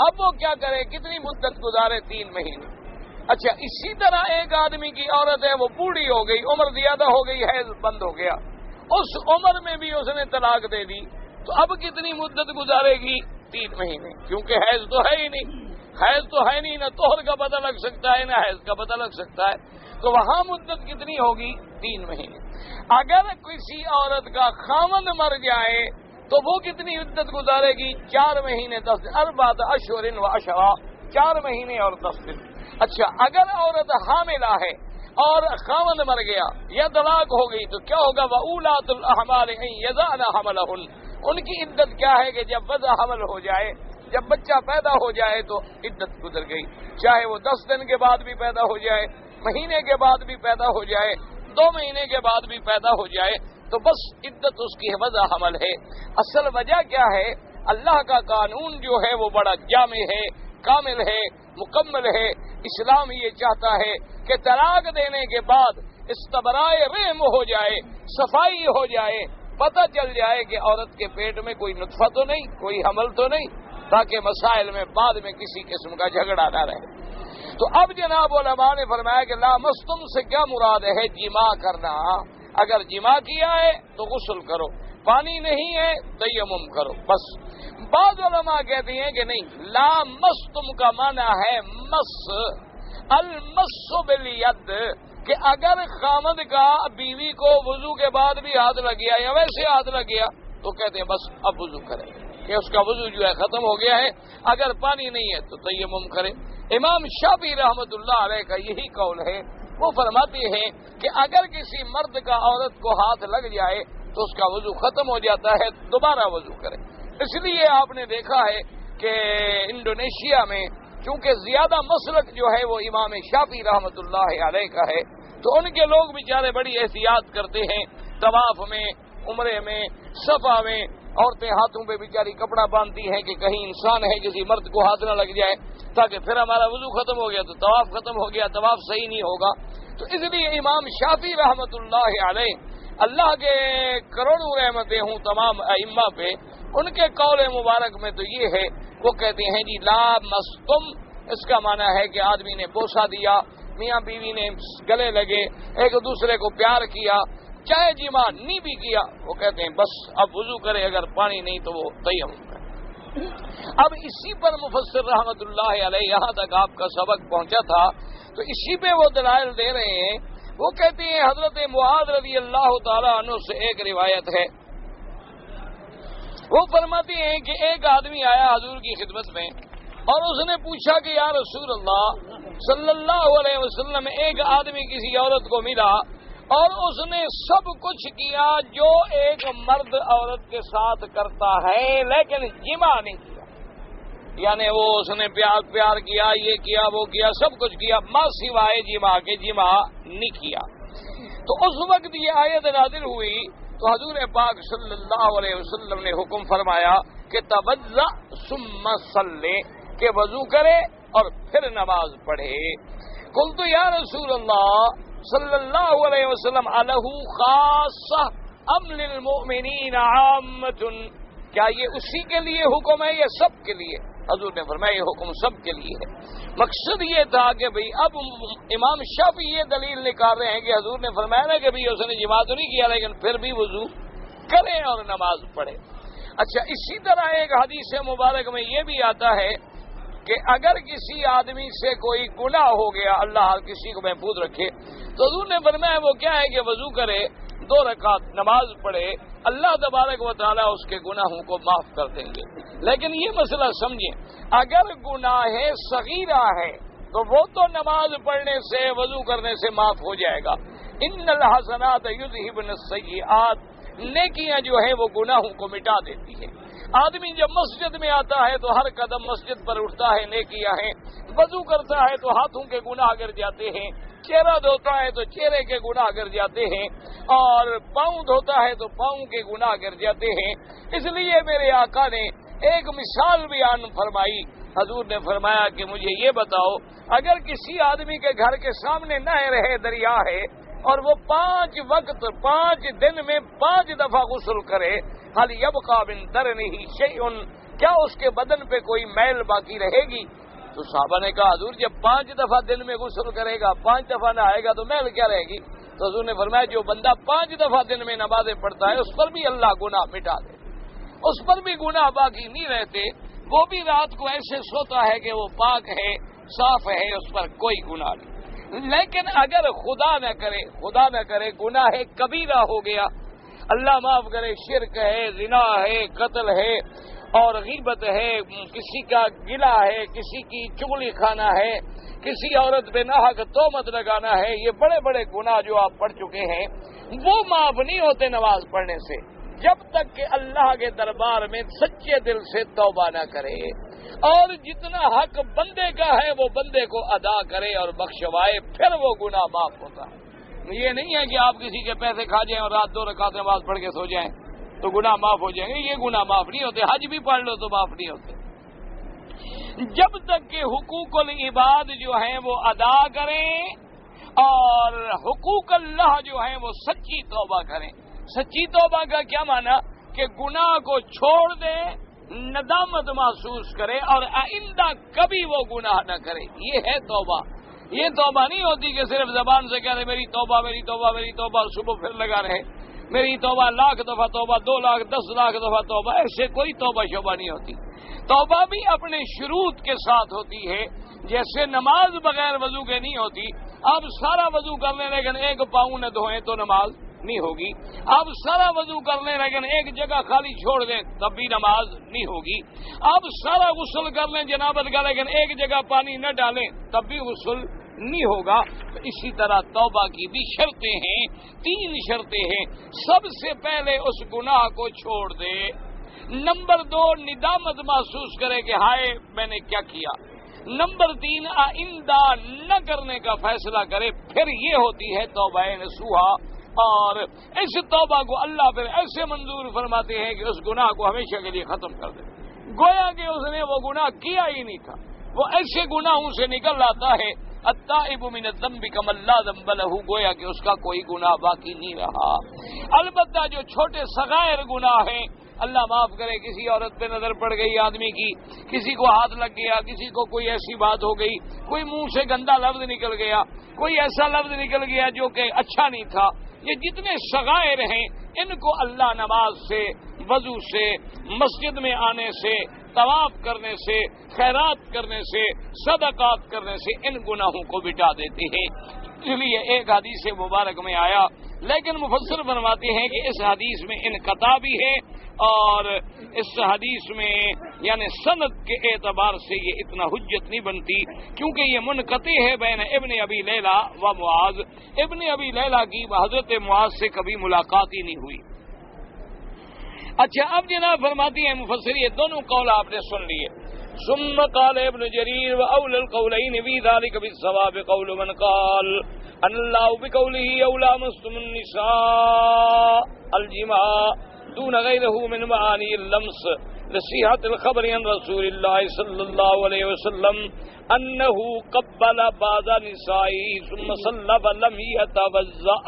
اب وہ کیا کرے؟ کتنی مدت گزارے؟ 3 مہینے۔ اچھا، اسی طرح ایک آدمی کی عورت ہے، وہ بوڑھی ہو گئی، عمر زیادہ ہو گئی، حیض بند ہو گیا، اس عمر میں بھی اس نے طلاق دے دی، تو اب کتنی مدت گزارے گی؟ 3 مہینے، کیونکہ حیض تو ہے ہی نہیں، حیض تو ہے نہیں، نہ طہر کا پتہ لگ سکتا ہے نہ حیض کا پتہ لگ سکتا ہے، تو وہاں مدت کتنی ہوگی؟ 3 مہینے۔ اگر کسی عورت کا خاوند مر جائے تو وہ کتنی مدت گزارے گی؟ 4 مہینے 10 دن، 4 اشہر و عشرہ، 4 مہینے اور 10 دن۔ اچھا، اگر عورت حاملہ ہے اور خاوند مر گیا یا طلاق ہو گئی تو کیا ہوگا؟ وَأُولَاتُ الْأَحْمَالِ أَن يَضَعْنَ حَمْلَهُنَّ، ان کی عدت کیا ہے کہ جب وضع حمل ہو جائے، جب بچہ پیدا ہو جائے تو عدت گزر گئی، چاہے وہ 10 دن کے بعد بھی پیدا ہو جائے، مہینے کے بعد بھی پیدا ہو جائے، 2 مہینے کے بعد بھی پیدا ہو جائے، تو بس عدت اس کی وضع حمل ہے۔ اصل وجہ کیا ہے؟ اللہ کا قانون جو ہے وہ بڑا جامع ہے، کامل ہے، مکمل ہے۔ اسلام یہ چاہتا ہے کہ طلاق دینے کے بعد استبرائے رحم ہو جائے، صفائی ہو جائے، پتہ چل جائے کہ عورت کے پیٹ میں کوئی نطفہ تو نہیں، کوئی حمل تو نہیں، تاکہ مسائل میں بعد میں کسی قسم کا جھگڑا نہ رہے۔ تو اب جناب علماء نے فرمایا کہ لامستم سے کیا مراد ہے؟ جماع کرنا۔ اگر جماع کیا ہے تو غسل کرو، پانی نہیں ہے تیمم کرو، بس۔ بعض علماء کہتے ہیں کہ نہیں، لامستم کا معنی ہے مس، المس بالید، کہ اگر خامد کا بیوی کو وضو کے بعد بھی ہاتھ لگ گیا یا ویسے ہاتھ لگ گیا تو کہتے ہیں بس اب وضو کرے، کہ اس کا وضو جو ہے ختم ہو گیا ہے، اگر پانی نہیں ہے تو تیمم کرے۔ امام شافعی رحمۃ اللہ علیہ کا یہی قول ہے، وہ فرماتے ہیں کہ اگر کسی مرد کا عورت کو ہاتھ لگ جائے تو اس کا وضو ختم ہو جاتا ہے، دوبارہ وضو کرے۔ اس لیے آپ نے دیکھا ہے کہ انڈونیشیا میں چونکہ زیادہ مسلک جو ہے وہ امام شافعی رحمۃ اللہ علیہ کا ہے، تو ان کے لوگ بیچارے بڑی احتیاط کرتے ہیں، طواف میں، عمرے میں، صفا میں، عورتیں ہاتھوں پہ بیچاری کپڑا باندھتی ہیں کہ کہیں انسان ہے کسی مرد کو ہاتھ نہ لگ جائے، تاکہ پھر ہمارا وضو ختم ہو گیا تو طواف ختم ہو گیا، طواف صحیح نہیں ہوگا۔ تو اس لیے امام شافعی رحمۃ اللہ علیہ، اللہ کے کروڑوں رحمتیں ہوں تمام ائمہ پہ، ان کے قول مبارک میں تو یہ ہے، وہ کہتے ہیں جی لا مستم، اس کا معنی ہے کہ آدمی نے بوسہ دیا، میاں بیوی نے گلے لگے، ایک دوسرے کو پیار کیا، چاہے جماع نہیں بھی کیا، وہ کہتے ہیں بس اب وضو کرے، اگر پانی نہیں تو وہ تیمم کرے۔ اب اسی پر مفسر رحمۃ اللہ علیہ یہاں تک آپ کا سبق پہنچا تھا، تو اسی پہ وہ دلائل دے رہے ہیں۔ وہ کہتے ہیں حضرت معاذ رضی اللہ تعالیٰ عنہ سے ایک روایت ہے، وہ فرماتے ہیں کہ ایک آدمی آیا حضور کی خدمت میں اور اس نے پوچھا کہ یا رسول اللہ صلی اللہ علیہ وسلم، ایک آدمی کسی عورت کو ملا اور اس نے سب کچھ کیا جو ایک مرد عورت کے ساتھ کرتا ہے لیکن جماع نہیں کیا، یعنی وہ اس نے پیار کیا، یہ کیا، وہ کیا، سب کچھ کیا، ما سوائے جماع کے جماع نہیں کیا۔ تو اس وقت یہ آیت نازل ہوئی تو حضور پاک صلی اللہ علیہ وسلم نے حکم فرمایا کہ توضأ ثم صلی، کہ وضو کرے اور پھر نماز پڑھے۔ قلت یا رسول اللہ صلی اللہ علیہ وسلم الہ خاصہ ام للمؤمنین عامۃ، کیا یہ اسی کے لیے حکم ہے یا سب کے لیے؟ حضور نے فرمایا یہ حکم سب کے لیے ہے۔ مقصد یہ تھا کہ بھئی اب امام شافعی یہ دلیل نکال رہے ہیں کہ حضور نے فرمایا نا کہ بھئی اس نے جماع تو نہیں کیا لیکن پھر بھی وضو کریں اور نماز پڑھے۔ اچھا، اسی طرح ایک حدیث مبارک میں یہ بھی آتا ہے کہ اگر کسی آدمی سے کوئی گناہ ہو گیا، اللہ کسی کو محفوظ رکھے، تو حضور نے فرمایا وہ کیا ہے کہ وضو کرے، 2 رکعت نماز پڑھے، اللہ تبارک و تعالیٰ اس کے گناہوں کو معاف کر دیں گے۔ لیکن یہ مسئلہ سمجھیں، اگر گناہ صغیرہ ہے تو وہ تو نماز پڑھنے سے وضو کرنے سے معاف ہو جائے گا۔ ان الحسنات یذہبن السیئات، نیکیاں جو ہیں وہ گناہوں کو مٹا دیتی ہیں۔ آدمی جب مسجد میں آتا ہے تو ہر قدم مسجد پر اٹھتا ہے نیکیاں ہیں، وضو کرتا ہے تو ہاتھوں کے گناہ گر جاتے ہیں، چہرہ دھوتا ہے تو چہرے کے گناہ گر جاتے ہیں، اور پاؤں دھوتا ہے تو پاؤں کے گناہ گر جاتے ہیں۔ اس لیے میرے آقا نے ایک مثال بیان فرمائی۔ حضور نے فرمایا کہ مجھے یہ بتاؤ، اگر کسی آدمی کے گھر کے سامنے نہر ہے، دریا ہے، اور وہ 5 وقت 5 دن میں 5 دفعہ غسل کرے، حل یبقى من درنہ شیء، کیا اس کے بدن پہ کوئی میل باقی رہے گی؟ تو صحابہ نے کہا حضور جب 5 دفعہ دن میں غسل کرے گا، 5 دفعہ نہائے گا تو میل کیا رہے گی؟ تو حضور نے فرمایا جو بندہ 5 دفعہ دن میں نمازیں پڑھتا ہے اس پر بھی اللہ گناہ مٹا دے، اس پر بھی گناہ باقی نہیں رہتے، وہ بھی رات کو ایسے سوتا ہے کہ وہ پاک ہے، صاف ہے، اس پر کوئی گناہ نہیں۔ لیکن اگر خدا نہ کرے گناہ کبیرہ ہو گیا، اللہ معاف کرے، شرک ہے، زنا ہے، قتل ہے اور غیبت ہے، کسی کا گلہ ہے، کسی کی چغلی کھانا ہے، کسی عورت پہ ناحق تہمت لگانا ہے، یہ بڑے بڑے گناہ جو آپ پڑھ چکے ہیں وہ معاف نہیں ہوتے نماز پڑھنے سے، جب تک کہ اللہ کے دربار میں سچے دل سے توبہ نہ کرے، اور جتنا حق بندے کا ہے وہ بندے کو ادا کرے اور بخشوائے، پھر وہ گناہ معاف ہوتا ہے۔ یہ نہیں ہے کہ آپ کسی کے پیسے کھا جائیں اور رات 2 رکعت نماز پڑھ کے سو جائیں تو گناہ معاف ہو جائیں گے، یہ گناہ معاف نہیں ہوتے، حج بھی پڑھ لو تو معاف نہیں ہوتے، جب تک کہ حقوق العباد جو ہیں وہ ادا کریں اور حقوق اللہ جو ہیں وہ سچی توبہ کریں۔ سچی توبہ کا کیا معنی؟ کہ گناہ کو چھوڑ دیں، ندامت محسوس کرے اور آئندہ کبھی وہ گناہ نہ کرے، یہ ہے توبہ۔ یہ توبہ نہیں ہوتی کہ صرف زبان سے کہہ رہے میری توبہ میری توبہ میری توبہ، صبح پھر لگا رہے میری توبہ، 1,00,000 دفعہ توبہ، 2 لاکھ 10 لاکھ دفعہ توبہ، ایسے کوئی توبہ شوبہ نہیں ہوتی۔ توبہ بھی اپنے شروط کے ساتھ ہوتی ہے، جیسے نماز بغیر وضو کے نہیں ہوتی۔ آپ سارا وضو کر لیں لیکن ایک پاؤں نہ دھوئیں تو نماز نہیں ہوگی، آپ سارا وضو کر لیں لیکن ایک جگہ خالی چھوڑ دیں تب بھی نماز نہیں ہوگی، آپ سارا غسل کر لیں جنابت کا لیکن ایک جگہ پانی نہ ڈالیں تب بھی غسل نہیں ہوگا۔ تو اسی طرح توبہ کی بھی شرطیں ہیں، 3 شرطیں ہیں۔ سب سے پہلے اس گناہ کو چھوڑ دے، نمبر 2 ندامت محسوس کرے کہ ہائے میں نے کیا کیا، نمبر 3 آئندہ نہ کرنے کا فیصلہ کرے، پھر یہ ہوتی ہے توبہ نصوحہ۔ اور اس توبہ کو اللہ پھر ایسے منظور فرماتے ہیں کہ اس گناہ کو ہمیشہ کے لیے ختم کر دے، گویا کہ اس نے وہ گناہ کیا ہی نہیں تھا، وہ ایسے گناہوں سے نکل آتا ہے التائب من الذنب کمن لا ذنب لہ، گویا کہ اس کا کوئی گناہ باقی نہیں رہا۔ البتہ جو چھوٹے صغائر گناہ ہیں، اللہ معاف کرے، کسی عورت پہ نظر پڑ گئی آدمی کی، کسی کو ہاتھ لگ گیا، کسی کو کوئی ایسی بات ہو گئی، کوئی منہ سے گندا لفظ نکل گیا، کوئی ایسا لفظ نکل گیا جو کہ اچھا نہیں تھا، یہ جتنے صغائر ہیں ان کو اللہ نماز سے، وضو سے، مسجد میں آنے سے، طواف کرنے سے، خیرات کرنے سے، صدقات کرنے سے ان گناہوں کو مٹا دیتے ہیں۔ اس لیے ایک حدیث مبارک میں آیا، لیکن مفسر فرماتے ہیں کہ اس حدیث میں انقطاع بھی ہے، اور اس حدیث میں یعنی سند کے اعتبار سے یہ اتنا حجت نہیں بنتی، کیونکہ یہ منقطع ہے بین ابن ابی لیلہ و معاذ، ابن ابی لیلہ کی حضرت معاذ سے کبھی ملاقات ہی نہیں ہوئی۔ اچھا، اب جناب فرماتی ہیں مفسر، یہ دونوں قول آپ نے سن لیے۔ ثم قال ابن جریر واولى القولين في ذلك بالصواب قول من قال ان الله بقوله اولى مسلم النساء الجماع دون غيره من معاني اللمس لصحة الخبر عن رسول الله صلى الله عليه وسلم انه قبل بعض نسائه ثم صلى فلم يتوضأ۔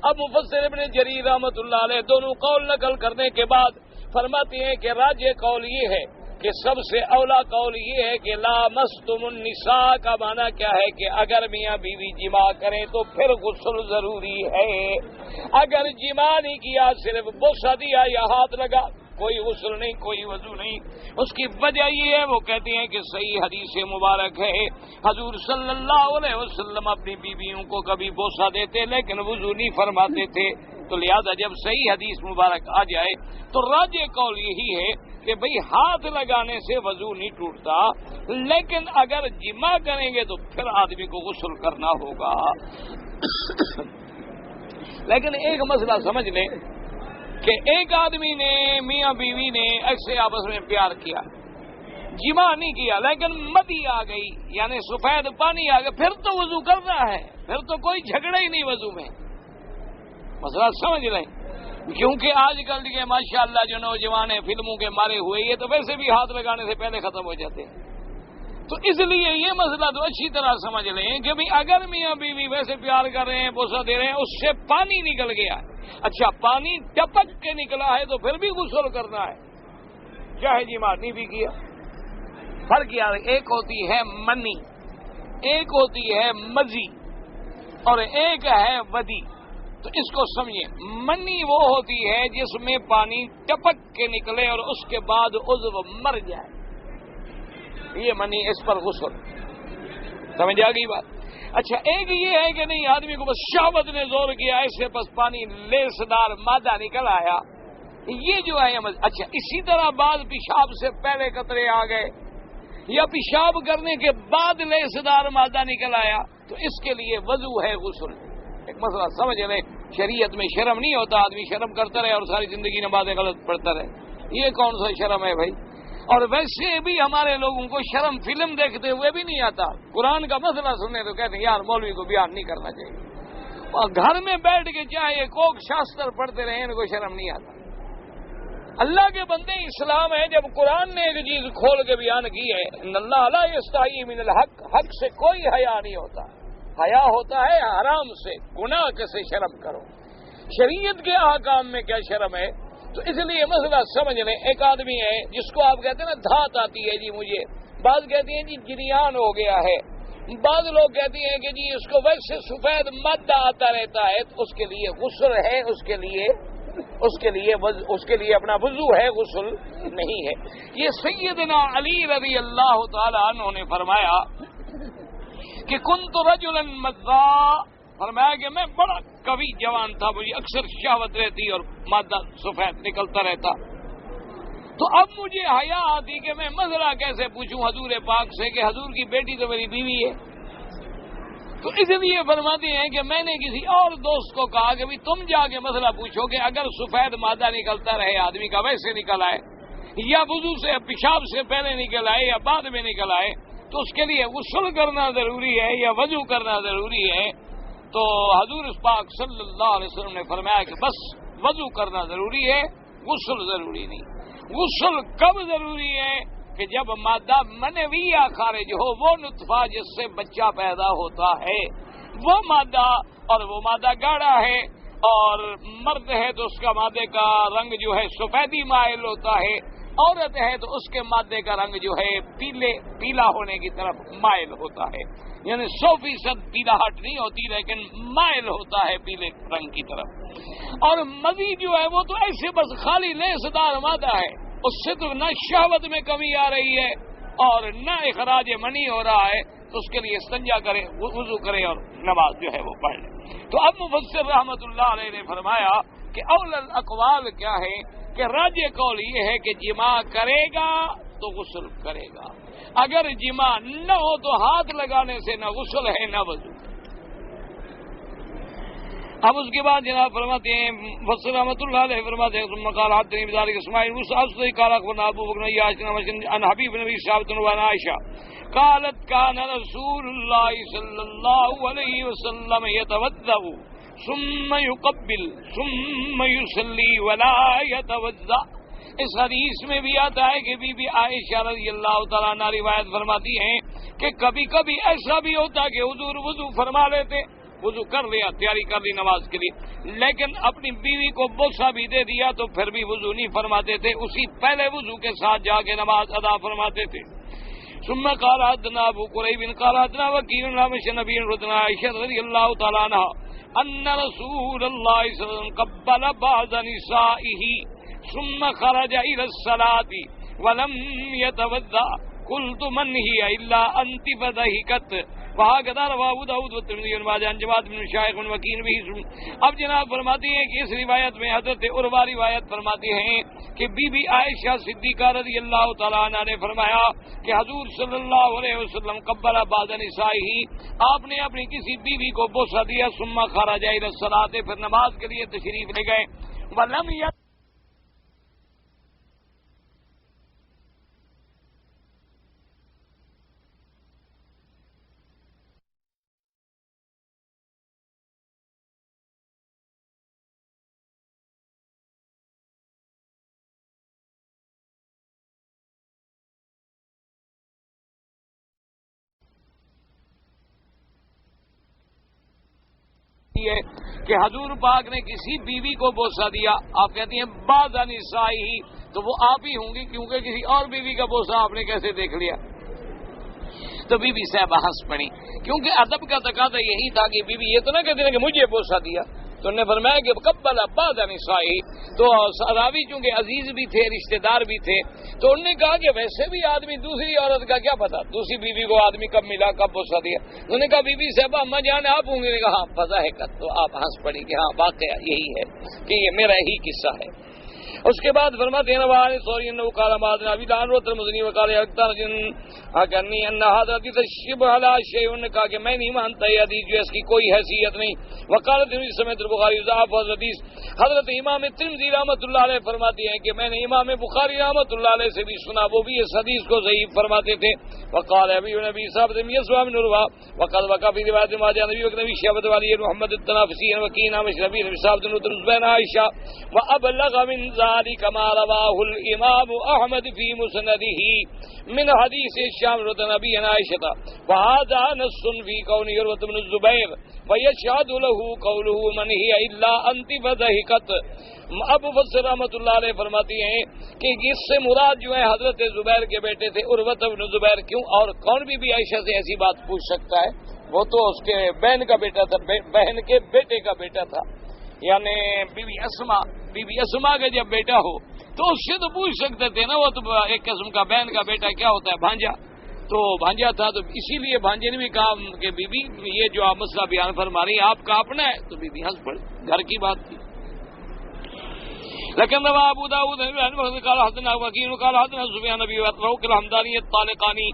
اب مفسر ابن جریر رحمۃ اللہ علیہ دونوں قول نقل کرنے کے بعد فرماتے ہیں کہ راجح قول یہ ہے کہ سب سے اولا قول یہ ہے کہ لامستم النساء کا معنی کیا ہے کہ اگر میاں بیوی جماع کریں تو پھر غسل ضروری ہے. اگر جماع نہیں کیا صرف بوسہ دیا یا ہاتھ لگا کوئی غسل نہیں کوئی وضو نہیں. اس کی وجہ یہ ہے وہ کہتے ہیں کہ صحیح حدیث مبارک ہے حضور صلی اللہ علیہ وسلم اپنی بیویوں کو کبھی بوسہ دیتے لیکن وضو نہیں فرماتے تھے. تو لہذا جب صحیح حدیث مبارک آ جائے تو راجح قول یہی ہے کہ بھئی ہاتھ لگانے سے وضو نہیں ٹوٹتا لیکن اگر جماع کریں گے تو پھر آدمی کو غسل کرنا ہوگا. لیکن ایک مسئلہ سمجھ لیں کہ ایک آدمی نے میاں بیوی نے ایسے آپس میں پیار کیا جماع نہیں کیا لیکن مدی آ گئی یعنی سفید پانی آ گیا پھر تو وضو کرنا ہے پھر تو کوئی جھگڑا ہی نہیں وضو میں. مسئلہ سمجھ لیں کیونکہ آج کل کے ماشاءاللہ جو نوجوان ہیں فلموں کے مارے ہوئے یہ تو ویسے بھی ہاتھ لگانے سے پہلے ختم ہو جاتے ہیں. تو اس لیے یہ مسئلہ تو اچھی طرح سمجھ لیں کہ بھی اگر میاں بیوی ویسے پیار کر رہے ہیں بوسہ دے رہے ہیں اس سے پانی نکل گیا اچھا پانی ٹپک کے نکلا ہے تو پھر بھی غسل کرنا ہے چاہے جماع نہیں بھی کیا. فرق کیا ہے ایک ہوتی ہے منی ایک ہوتی ہے مزی اور ایک ہے ودی. تو اس کو سمجھیں منی وہ ہوتی ہے جس میں پانی ٹپک کے نکلے اور اس کے بعد عضو مر جائے یہ منی اس پر غسل سمجھ آ گئی بات. اچھا ایک یہ ہے کہ نہیں آدمی کو بس شہوت نے زور کیا ایسے بس پانی لیسدار مادہ نکل آیا یہ جو ہے اچھا اسی طرح بعض پیشاب سے پہلے قطرے آ گئے یا پیشاب کرنے کے بعد لیسدار مادہ نکل آیا تو اس کے لیے وضو ہے غسل. ایک مسئلہ سمجھ لیں شریعت میں شرم نہیں ہوتا آدمی شرم کرتا رہے اور ساری زندگی نمازیں غلط پڑھتا رہے یہ کون سا شرم ہے بھائی. اور ویسے بھی ہمارے لوگوں کو شرم فلم دیکھتے ہوئے بھی نہیں آتا قرآن کا مسئلہ سننے تو کہتے ہیں یار مولوی کو بیان نہیں کرنا چاہیے اور گھر میں بیٹھ کے چاہے کوک شاستر پڑھتے رہے ان کو شرم نہیں آتا. اللہ کے بندے اسلام ہے جب قرآن نے ایک چیز کھول کے بیان کی ہے ان اللہ لا یستحیی من الحق حق سے کوئی حیا نہیں ہوتا حیا ہوتا ہے حرام سے گناہ سے شرم کرو. شریعت کے احکام میں کیا شرم ہے تو اس لیے مسئلہ سمجھ لیں ایک آدمی ہے جس کو آپ کہتے ہیں نا دھات آتی ہے جی مجھے بعض کہتے ہیں جی جریان ہو گیا ہے بعض لوگ کہتے ہیں کہ جی اس کو ویسے سفید مادہ آتا رہتا ہے تو اس کے لیے غسل ہے اس کے لیے اپنا وضو ہے غسل نہیں ہے. یہ سیدنا علی رضی اللہ تعالی عنہ نے فرمایا کہ کنت رجلا مذاء فرمایا کہ میں بڑا قوی جوان تھا مجھے اکثر شہوت رہتی اور مادہ سفید نکلتا رہتا تو اب مجھے حیا آتی کہ میں مسئلہ کیسے پوچھوں حضور پاک سے کہ حضور کی بیٹی تو میری بیوی ہے. تو اس لیے فرماتے ہیں کہ میں نے کسی اور دوست کو کہا کہ تم جا کے مسئلہ پوچھو کہ اگر سفید مادہ نکلتا رہے آدمی کا ویسے نکل آئے یا وضو سے پیشاب سے پہلے نکل آئے یا بعد میں نکل آئے تو اس کے لیے غسل کرنا ضروری ہے یا وضو کرنا ضروری ہے. تو حضور پاک صلی اللہ علیہ وسلم نے فرمایا کہ بس وضو کرنا ضروری ہے غسل ضروری نہیں. غسل کب ضروری ہے کہ جب مادہ منویہ خارج ہو وہ نطفہ جس سے بچہ پیدا ہوتا ہے وہ مادہ اور وہ مادہ گاڑھا ہے اور مرد ہے تو اس کا مادے کا رنگ جو ہے سفیدی مائل ہوتا ہے عورت ہے تو اس کے مادے کا رنگ جو ہے پیلا ہونے کی طرف مائل ہوتا ہے یعنی 100% پیلاہٹ نہیں ہوتی لیکن مائل ہوتا ہے پیلے رنگ کی طرف. اور مزید جو ہے وہ تو ایسے بس خالی لیسدار مادہ ہے اس سے تو نہ شہوت میں کمی آ رہی ہے اور نہ اخراج منی ہو رہا ہے تو اس کے لیے استنجا کرے وضو کرے اور نماز جو ہے وہ پڑھ لے. تو اب مفسر رحمت اللہ علیہ نے فرمایا کہ اول الاقوال کیا ہے کہ راجح قول یہ ہے کہ جماع کرے گا تو غسل کرے گا اگر جماع نہ ہو تو ہاتھ لگانے سے نہ غسل ہے نہ وضو. اب اس کے بعد جناب فرماتے ہیں مفسر رحمۃ اللہ علیہ فرماتے ہیں ثم قال حدثني بذلك اسماعيل موسى قال اخبرنا ابو بكر ياسين عن حبيب بن ثابت عن عائشة قالت كان رسول الله صلى الله عليه وسلم يتوضأ ثم يقبل ثم يصلي ولا يتوضأ. اس حدیث میں بھی آتا ہے کہ بی بی عائشہ رضی اللہ تعالیٰ عنہ روایت فرماتی ہیں کہ کبھی کبھی ایسا بھی ہوتا کہ حضور وضو فرما لیتے وضو کر لیا، تیاری کر لی نماز کے لیے، لیکن اپنی بیوی کو بوسہ بھی دے دیا تو پھر بھی وضو نہیں فرماتے تھے، اسی پہلے وضو کے ساتھ جا کے نماز ادا فرماتے تھے۔ ثم قال حدثنا ابو قريب قال حدثنا وكيع عن النبي رضنا عائشة رضي الله تعالى عنها ان رسول الله صلى الله عليه وسلم قبل بعض نسائه ثم خرج الى الصلاة ولم يتوضا قلت من هي الا انت فضحكت وهكذا رواه ابو داود والترمذي وابن عن جماعت بن شیخ بن وکیع به۔ اب جناب فرماتی ہیں کہ اس روایت میں حضرت عروہ روایت فرماتی ہیں کہ بی بی عائشہ صدیقہ رضی اللہ تعالیٰ عنہ نے فرمایا کہ حضور صلی اللہ علیہ وسلم قبل بعض نسائہ، آپ نے اپنی کسی بیوی کو بوسہ دیا، ثم خرج الى الصلاۃ، پھر نماز کے لیے تشریف لے گئے، ولم ہے کہ حضور پاک نے کسی بیوی کو بوسہ دیا، آپ کہتی ہیں بعض نسائی، تو وہ آپ ہی ہوں گی کیونکہ کسی اور بیوی کا بوسہ آپ نے کیسے دیکھ لیا؟ تو بی بی صاحبہ ہنس پڑی، کیونکہ ادب کا تقاضا یہی تھا کہ بی بی یہ تو نہ کہتے کہ مجھے بوسہ دیا، تو انہوں نے فرمایا کہ قبل بعض نسائی، تو راوی چونکہ عزیز بھی تھے، رشتہ دار بھی تھے، تو انہوں نے کہا کہ ویسے بھی آدمی دوسری عورت کا کیا پتا، دوسری بیوی کو آدمی کب ملا کب بوسہ دیا، انہوں نے کہا بی بی صاحبہ اما جان آپ ہوں گے، نے کہا ہاں فضحکت، تو آپ ہنس پڑی کہ ہاں واقعہ یہی ہے کہ یہ میرا ہی قصہ ہے۔ اس کے بعد فرماتے ہیں نوال سوری انه قال ما ادري ابي دان والترمذي وقال اكثر اكني ان هذا حديث شبه على شيء، نے کہا کہ میں نہیں مانتا یہ حدیث جو اس کی کوئی حیثیت نہیں۔ وقال ترمذی سمیت البخاری ضعف الحدیث، حضرت امام ترمذی رحمۃ اللہ علیہ فرماتے ہیں کہ میں نے امام بخاری رحمۃ اللہ علیہ سے بھی سنا، وہ بھی اس حدیث کو ضعیف فرماتے تھے۔ وقال ابي نبی صاحب نے يسوع بن عروہ وقال وقع في روایت ما جاء نبی نبی شعبۃ والی محمد التنافسی وکینا مشربی نبی صاحب بن زبیر عائشہ وابلغ من ذلك ما رواه الامام احمد في مسنده من حديث الشام رضي نبي عائشة، وهذا نص في كون عروة بن الزبير ويشهد له قوله من هي الا انت فضحكت۔ ابو فسر رحمۃ اللہ علیہ فرماتی ہیں کہ اس سے مراد جو ہے حضرت زبیر کے بیٹے تھے عروہ بن زبیر، کیوں اور کون بھی عائشہ سے ایسی بات پوچھ سکتا ہے، وہ تو اس کے بہن کا بیٹا تھا، بہن کے بیٹے کا بیٹا تھا، یعنی بی بی اسما کا جب بیٹا ہو تو اس سے تو پوچھ سکتے تھے نا، وہ تو ایک قسم کا بہن کا بیٹا کیا ہوتا ہے بھانجا، تو بھانجا تھا، تو اسی لیے بھانجے نے بھی کہا کہ بی بی یہ جو آپ مسئلہ بیان فرما رہی ہیں آپ کا اپنا ہے، تو بی بی ہنس پڑی، گھر کی بات تھی۔ لیکن رواه ابو داود قال حدثنا وكيع قال حدثنا سفيان بن وطروق الحمداني الطالقاني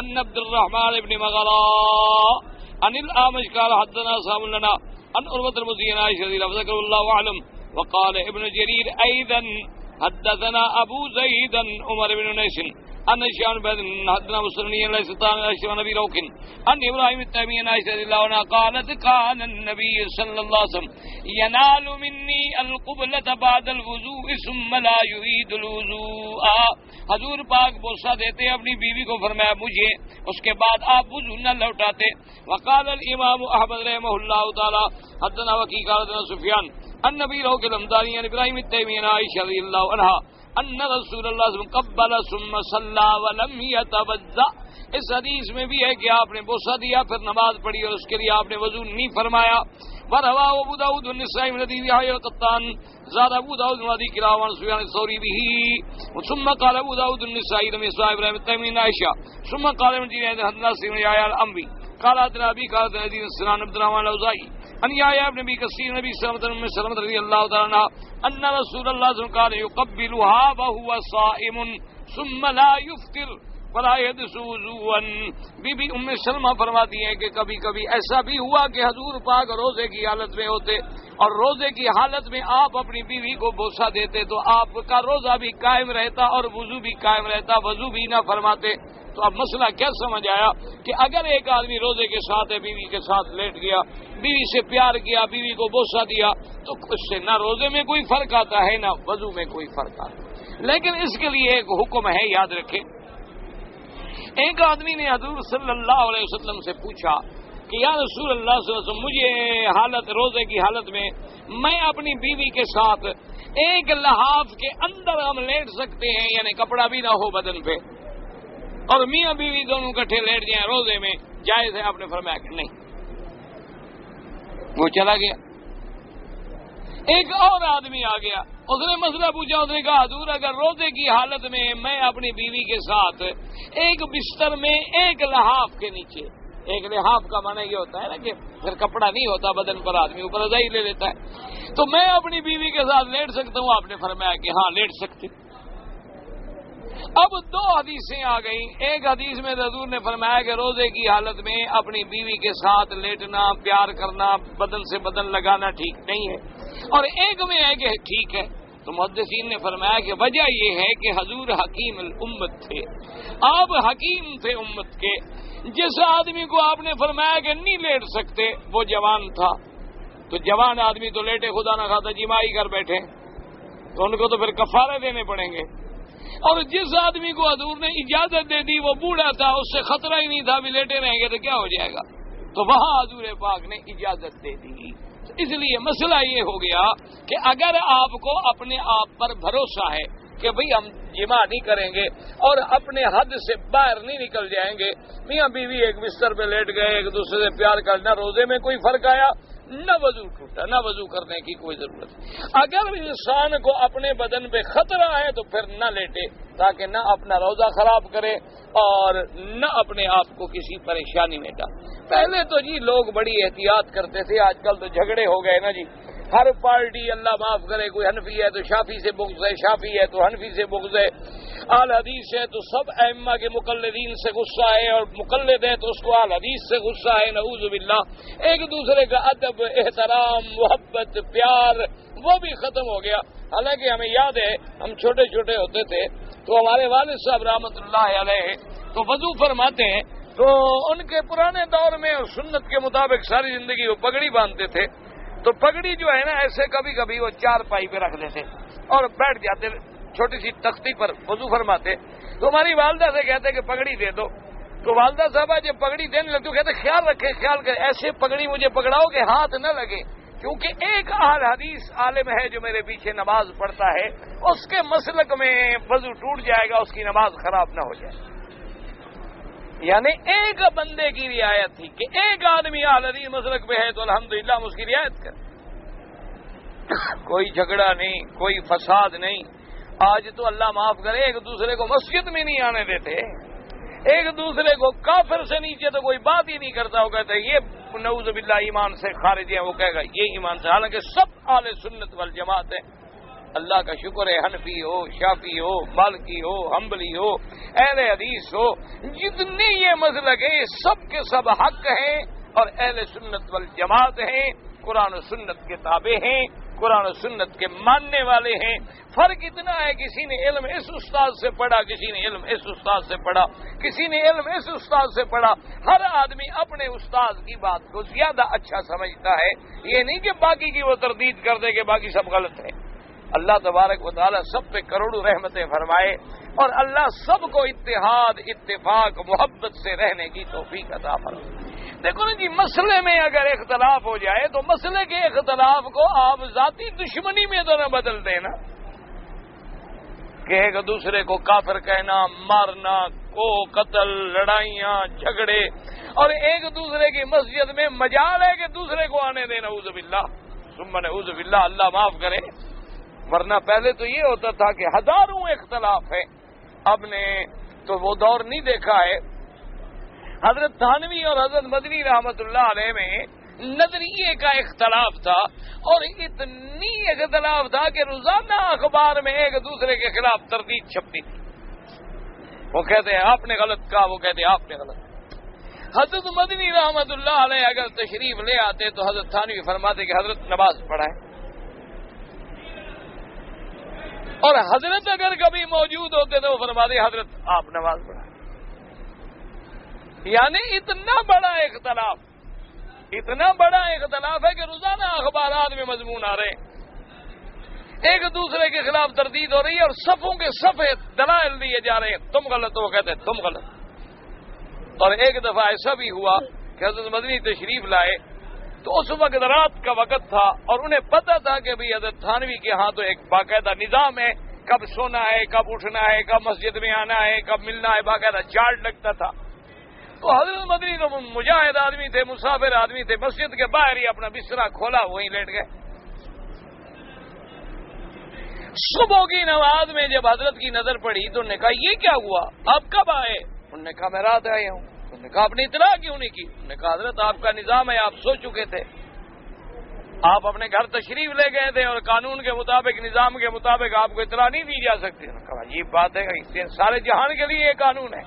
ان عبد الرحمن بن مغراء عن الاعمش قال حدثنا سام لنا ان عروة المزين عائشة رضي الله عنها والله اعلم۔ وقال ابن جرير ايضا حدثنا ابو زيد عمر بن نيس ان شان بن حدثنا مسلمين ليس طعن اشرا نبي روك ان ابراهيم التيمي عائشة رضي الله عنها قالت كان النبي صلى الله عليه وسلم ينال مني القبلة بعد الوضوء ثم لا يعيد الوضوء، حضور پاک بوسہ دیتے اپنی بیوی کو، فرمایا مجھے، اس کے بعد آپ وضو نہ لوٹاتے۔ وقال الامام احمد رحمہ اللہ تعالی حدثنا وكيع قال حدثنا سفيان النبي روك الحمداني عن ابراهيم التيمي عن عائشة رضي الله عنها ان رسول اللہ صلی اللہ علیہ وسلم قبل ثم صلى ولم يتوضا، اس حدیث میں بھی ہے کہ آپ نے بوسہ دیا پھر نماز پڑھی اور اس کے لیے آپ نے وضو نہیں فرمایا۔ ورواه ابو داود والنسائي من حديث يحيى القطان زاد ابو داود من حديث كلاوة عن سفيان الثوري به، ثم قال ابو داود النسائي لم يسمع ابراهيم التيمي عن عائشة، ثم قال ابن جرير حدثنا سفيان بن يحيى الأنبي قال حدثنا ابي قال حدثنا يزيد بن سنان عبد الرحمن الاوزاعي ان يحيى بن ابي كثير نبي سلمة بن سلمة رضي الله تعالى عنه ان رسول الله صلى الله عليه وسلم قال يقبلها وهو صائم ثم لا يفطر ولا يحدث وضوءا۔ بی بی ام سلمہ فرماتی ہیں کہ کبھی کبھی ایسا بھی ہوا کہ حضور پاک روزے کی حالت میں ہوتے اور روزے کی حالت میں آپ اپنی بیوی کو بوسہ دیتے تو آپ کا روزہ بھی قائم رہتا اور وضو بھی قائم رہتا، وضو بھی نہ فرماتے۔ تو اب مسئلہ کیا سمجھ آیا کہ اگر ایک آدمی روزے کے ساتھ ہے، بیوی کے ساتھ لیٹ گیا، بیوی سے پیار کیا، بیوی کو بوسہ دیا، تو اس سے نہ روزے میں کوئی فرق آتا ہے نہ وضو میں کوئی فرق آتا ہے۔ لیکن اس کے لیے ایک حکم ہے، یاد رکھیں، ایک آدمی نے حضور صلی اللہ علیہ وسلم سے پوچھا کہ یا رسول اللہ صلی اللہ علیہ وسلم مجھے حالت روزے کی حالت میں میں اپنی بیوی کے ساتھ ایک لحاف کے اندر ہم لیٹ سکتے ہیں، یعنی کپڑا بھی نہ ہو بدن پہ، اور میاں بیوی دونوں کٹھے لیٹ جائیں روزے میں، جائز ہے؟ آپ نے فرمایا کہ نہیں۔ وہ چلا گیا۔ ایک اور آدمی آ گیا، اس نے مسئلہ پوچھا، اس نے کہا حضور اگر روزے کی حالت میں میں اپنی بیوی کے ساتھ ایک بستر میں ایک لحاف کے نیچے، ایک لحاف کا معنی یہ ہوتا ہے نا کہ پھر کپڑا نہیں ہوتا بدن پر، آدمی اوپر رضائی لے لیتا ہے، تو میں اپنی بیوی کے ساتھ لیٹ سکتا ہوں؟ آپ نے فرمایا کہ ہاں لیٹ سکتے۔ اب دو حدیثیں آ گئیں، ایک حدیث میں حضور نے فرمایا کہ روزے کی حالت میں اپنی بیوی کے ساتھ لیٹنا، پیار کرنا، بدن سے بدن لگانا ٹھیک نہیں ہے، اور ایک میں ہے کہ ٹھیک ہے۔ تو محدثین نے فرمایا کہ وجہ یہ ہے کہ حضور حکیم الامت تھے، آپ حکیم تھے امت کے۔ جس آدمی کو آپ نے فرمایا کہ نہیں لیٹ سکتے وہ جوان تھا، تو جوان آدمی تو لیٹے خدا نہ خواستہ جمائی کر بیٹھے، تو ان کو تو پھر کفارے دینے پڑیں گے۔ اور جس آدمی کو حضور نے اجازت دے دی وہ بوڑھا تھا، اس سے خطرہ ہی نہیں تھا، بھی لیٹے رہیں گے تو کیا ہو جائے گا، تو وہاں حضور پاک نے اجازت دے دی۔ اس لیے مسئلہ یہ ہو گیا کہ اگر آپ کو اپنے آپ پر بھروسہ ہے کہ بھئی ہم جمع نہیں کریں گے اور اپنے حد سے باہر نہیں نکل جائیں گے، میاں بیوی ایک بستر پہ لیٹ گئے، ایک دوسرے سے پیار کرنا، روزے میں کوئی فرق آیا؟ نہ وضو ٹوٹا، نہ وضو کرنے کی کوئی ضرورت۔ اگر انسان کو اپنے بدن پہ خطرہ ہے تو پھر نہ لیٹے، تاکہ نہ اپنا روزہ خراب کرے اور نہ اپنے آپ کو کسی پریشانی میں ڈالے۔ پہلے تو جی لوگ بڑی احتیاط کرتے تھے، آج کل تو جھگڑے ہو گئے نا جی، ہر پارٹی اللہ معاف کرے، کوئی حنفی ہے تو شافی سے بغض ہے، شافی ہے تو حنفی سے بغض ہے، اہل حدیث ہے تو سب ائمہ کے مقلدین سے غصہ ہے، اور مقلد ہے تو اس کو اہل حدیث سے غصہ ہے، نعوذ باللہ۔ ایک دوسرے کا ادب، احترام، محبت، پیار وہ بھی ختم ہو گیا۔ حالانکہ ہمیں یاد ہے ہم چھوٹے چھوٹے ہوتے تھے تو ہمارے والد صاحب رحمۃ اللہ علیہ تو وضو فرماتے ہیں تو ان کے پرانے دور میں اور سنت کے مطابق ساری زندگی وہ پگڑی باندھتے تھے، تو پگڑی جو ہے نا ایسے کبھی کبھی وہ چار پائی پہ رکھ دیتے اور بیٹھ جاتے، چھوٹی سی تختی پر وضو فرماتے۔ تو ہماری والدہ سے کہتے کہ پگڑی دے دو، تو والدہ صاحبہ جب پگڑی دینے لگتے کہتے خیال رکھے، خیال کرے، ایسے پگڑی مجھے پکڑاؤ کہ ہاتھ نہ لگے، کیونکہ ایک اہل حدیث عالم ہے جو میرے پیچھے نماز پڑھتا ہے، اس کے مسلک میں وضو ٹوٹ جائے گا، اس کی نماز خراب نہ ہو جائے۔ یعنی ایک بندے کی رعایت تھی کہ ایک آدمی اہل حدیث مسلک پہ ہے تو الحمدللہ ہم اس کی رعایت کریں، کوئی جھگڑا نہیں، کوئی فساد نہیں۔ آج تو اللہ معاف کرے ایک دوسرے کو مسجد میں نہیں آنے دیتے، ایک دوسرے کو کافر سے نیچے تو کوئی بات ہی نہیں کرتا، وہ کہتا ہے یہ نعوذ باللہ ایمان سے خارج ہے، وہ کہے گا یہ ایمان سے، حالانکہ سب اہل سنت والجماعت ہیں۔ اللہ کا شکر ہے، حنفی ہو، شافی ہو، مالکی ہو، حنبلی ہو، اہل حدیث ہو، جتنے یہ مسلک ہیں سب کے سب حق ہیں اور اہل سنت والجماعت ہیں، قرآن و سنت کے تابع ہیں، قرآن و سنت کے ماننے والے ہیں۔ فرق اتنا ہے کسی نے علم اس استاد سے پڑھا، کسی نے علم اس استاد سے پڑھا، کسی نے علم اس استاد سے پڑھا، ہر آدمی اپنے استاد کی بات کو زیادہ اچھا سمجھتا ہے، یہ نہیں کہ باقی کی وہ تردید کر دے کہ باقی سب غلط ہے۔ اللہ تبارک و تعالیٰ سب پہ کروڑوں رحمتیں فرمائے اور اللہ سب کو اتحاد، اتفاق، محبت سے رہنے کی توفیق عطا فرمائے۔ دیکھو نا جی، مسئلے میں اگر اختلاف ہو جائے تو مسئلے کے اختلاف کو آپ ذاتی دشمنی میں تو نہ بدل دینا کہ ایک دوسرے کو کافر کہنا، مارنا، کو قتل، لڑائیاں، جھگڑے، اور ایک دوسرے کی مسجد میں مجال ہے کہ دوسرے کو آنے دینا، نعوذ باللہ ثم نعوذ باللہ، اللہ معاف کرے۔ ورنہ پہلے تو یہ ہوتا تھا کہ ہزاروں اختلاف ہے، اب نے تو وہ دور نہیں دیکھا ہے۔ حضرت تھانوی اور حضرت مدنی رحمت اللہ علیہ میں نظریے کا اختلاف تھا، اور اتنی اختلاف تھا کہ روزانہ اخبار میں ایک دوسرے کے خلاف تردید چھپتی تھی، وہ کہتے ہیں آپ نے غلط کہا، وہ کہتے ہیں آپ نے غلط کہا۔ حضرت مدنی رحمت اللہ علیہ اگر تشریف لے آتے تو حضرت تھانوی فرماتے کہ حضرت نماز پڑھائیں، اور حضرت اگر کبھی موجود ہوتے تو وہ فرماتے حضرت آپ نماز پڑھائیں۔ یعنی اتنا بڑا اختلاف ہے کہ روزانہ اخبارات میں مضمون آ رہے ہیں، ایک دوسرے کے خلاف تردید ہو رہی ہے اور صفوں کے صفے دلائل دیے جا رہے ہیں، تم غلط ہو، کہتے تم غلط۔ اور ایک دفعہ ایسا بھی ہوا کہ حضرت مدنی تشریف لائے تو اس وقت رات کا وقت تھا اور انہیں پتا تھا کہ بھئی حضرت تھانوی کے ہاں تو ایک باقاعدہ نظام ہے، کب سونا ہے، کب اٹھنا ہے، کب مسجد میں آنا ہے، کب ملنا ہے، باقاعدہ چارٹ لگتا تھا. تو حضرت مدنی تو مجاہد آدمی تھے، مسافر آدمی تھے، مسجد کے باہر ہی اپنا بسترا کھولا وہیں لیٹ گئے. صبح کی نماز میں جب حضرت کی نظر پڑی تو انہوں نے کہا یہ کیا ہوا، آپ کب آئے؟ انہوں نے کہا میں رات آیا ہوں. انہوں نے کہا آپ نے اطلاع کیوں نہیں کی؟ انہوں نے کہا حضرت آپ کا نظام ہے، آپ سو چکے تھے، آپ اپنے گھر تشریف لے گئے تھے اور قانون کے مطابق، نظام کے مطابق آپ کو اطلاع نہیں دی جا سکتی. انہوں نے کہا عجیب بات ہے، اس سارے جہان کے لیے یہ قانون ہے،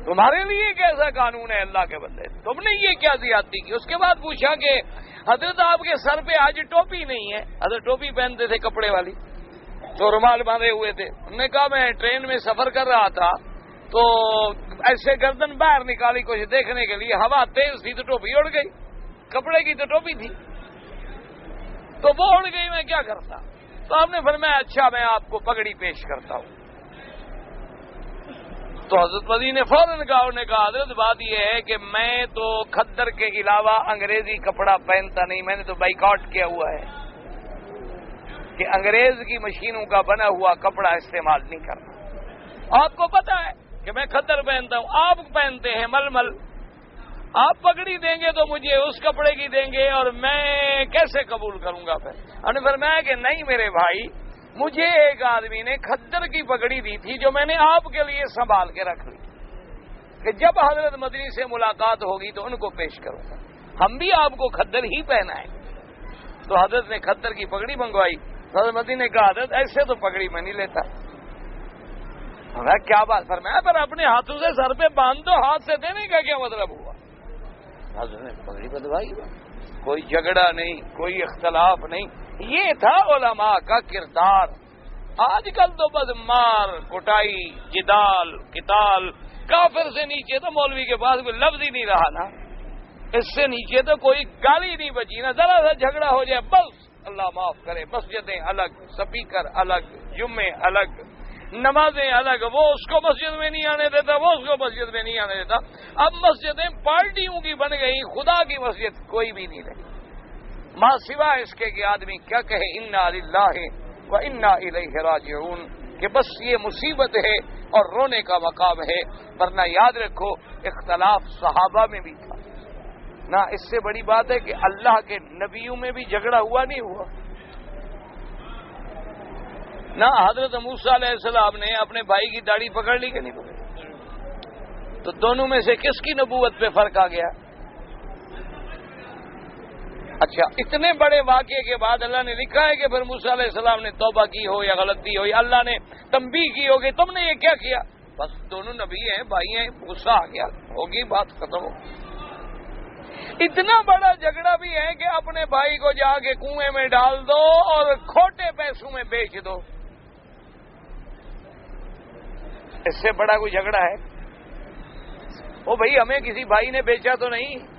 تمہارے لیے کیسا قانون ہے اللہ کے بندے، تم نے یہ کیا زیادتی کی؟ اس کے بعد پوچھا کہ حضرت آپ کے سر پہ آج ٹوپی نہیں ہے. حضرت ٹوپی پہنتے تھے کپڑے والی، تو رومال باندھے ہوئے تھے. انہوں نے کہا میں ٹرین میں سفر کر رہا تھا تو ایسے گردن باہر نکالی کچھ دیکھنے کے لیے، ہوا تیز تھی تو ٹوپی اڑ گئی، کپڑے کی تو ٹوپی تھی تو وہ اڑ گئی، میں کیا کرتا؟ تو آپ نے فرمایا اچھا میں آپ کو پگڑی پیش کرتا ہوں. تو حضرت مدنی نے فوراً کہا، انہوں نے کہا حضرت بات یہ ہے کہ میں تو کھدر کے علاوہ انگریزی کپڑا پہنتا نہیں، میں نے تو بائیکاٹ کیا ہوا ہے کہ انگریز کی مشینوں کا بنا ہوا کپڑا استعمال نہیں کرنا. آپ کو پتا ہے کہ میں کھدر پہنتا ہوں، آپ پہنتے ہیں ململ، آپ پگڑی دیں گے تو مجھے اس کپڑے کی دیں گے اور میں کیسے قبول کروں گا؟ پھر فرمایا کہ نہیں میرے بھائی، مجھے ایک آدمی نے کھدر کی پگڑی دی تھی جو میں نے آپ کے لیے سنبھال کے رکھ لی کہ جب حضرت مدنی سے ملاقات ہوگی تو ان کو پیش کروں گا، ہم بھی آپ کو کھدر ہی پہنائیں. تو حضرت نے کھدر کی پگڑی منگوائی. حضرت مدنی نے کہا حضرت ایسے تو پگڑی میں نہیں لیتا. کیا بات؟ فرمایا پر اپنے ہاتھوں سے سر پہ باندھ دو، ہاتھ سے دینے کا کیا مطلب ہوا؟ حضرت نے پگڑی بدلوائی، کوئی جھگڑا نہیں، کوئی اختلاف نہیں. یہ تھا علماء کا کردار. آج کل تو بس مار کٹائی، جدال قتال، کافر سے نیچے تو مولوی کے پاس کوئی لفظ ہی نہیں رہا نا، اس سے نیچے تو کوئی گالی نہیں بچی نا. ذرا سا جھگڑا ہو جائے بس اللہ معاف کرے، مسجدیں الگ، سپیکر الگ، جمعے الگ، نمازیں الگ، وہ اس کو مسجد میں نہیں آنے دیتا، وہ اس کو مسجد میں نہیں آنے دیتا. اب مسجدیں پارٹیوں کی بن گئی، خدا کی مسجد کوئی بھی نہیں رہی. ماں سوا اس کے کہ آدمی کیا کہے انا للہ و انا الیہ راجعون، کہ بس یہ مصیبت ہے اور رونے کا مقام ہے. ورنہ یاد رکھو اختلاف صحابہ میں بھی تھا نہ، اس سے بڑی بات ہے کہ اللہ کے نبیوں میں بھی جھگڑا ہوا نہیں ہوا نہ. حضرت موسیٰ علیہ السلام نے اپنے بھائی کی داڑھی پکڑ لی کہ نہیں پکڑی؟ تو دونوں میں سے کس کی نبوت پہ فرق آ گیا؟ اچھا، اتنے بڑے واقعے کے بعد اللہ نے لکھا ہے کہ پھر موسیٰ علیہ السلام نے توبہ کی ہو یا غلطی ہو یا اللہ نے تنبیہ کی ہو کہ تم نے یہ کیا کیا؟ بس دونوں نبی ہیں، بھائی ہیں، غصہ آ گیا، ہوگی بات ختم ہو. اتنا بڑا جھگڑا بھی ہے کہ اپنے بھائی کو جا کے کنویں میں ڈال دو اور کھوٹے پیسوں میں بیچ دو. اس سے بڑا کوئی جھگڑا ہے؟ وہ بھائی ہمیں کسی بھائی نے بیچا تو نہیں،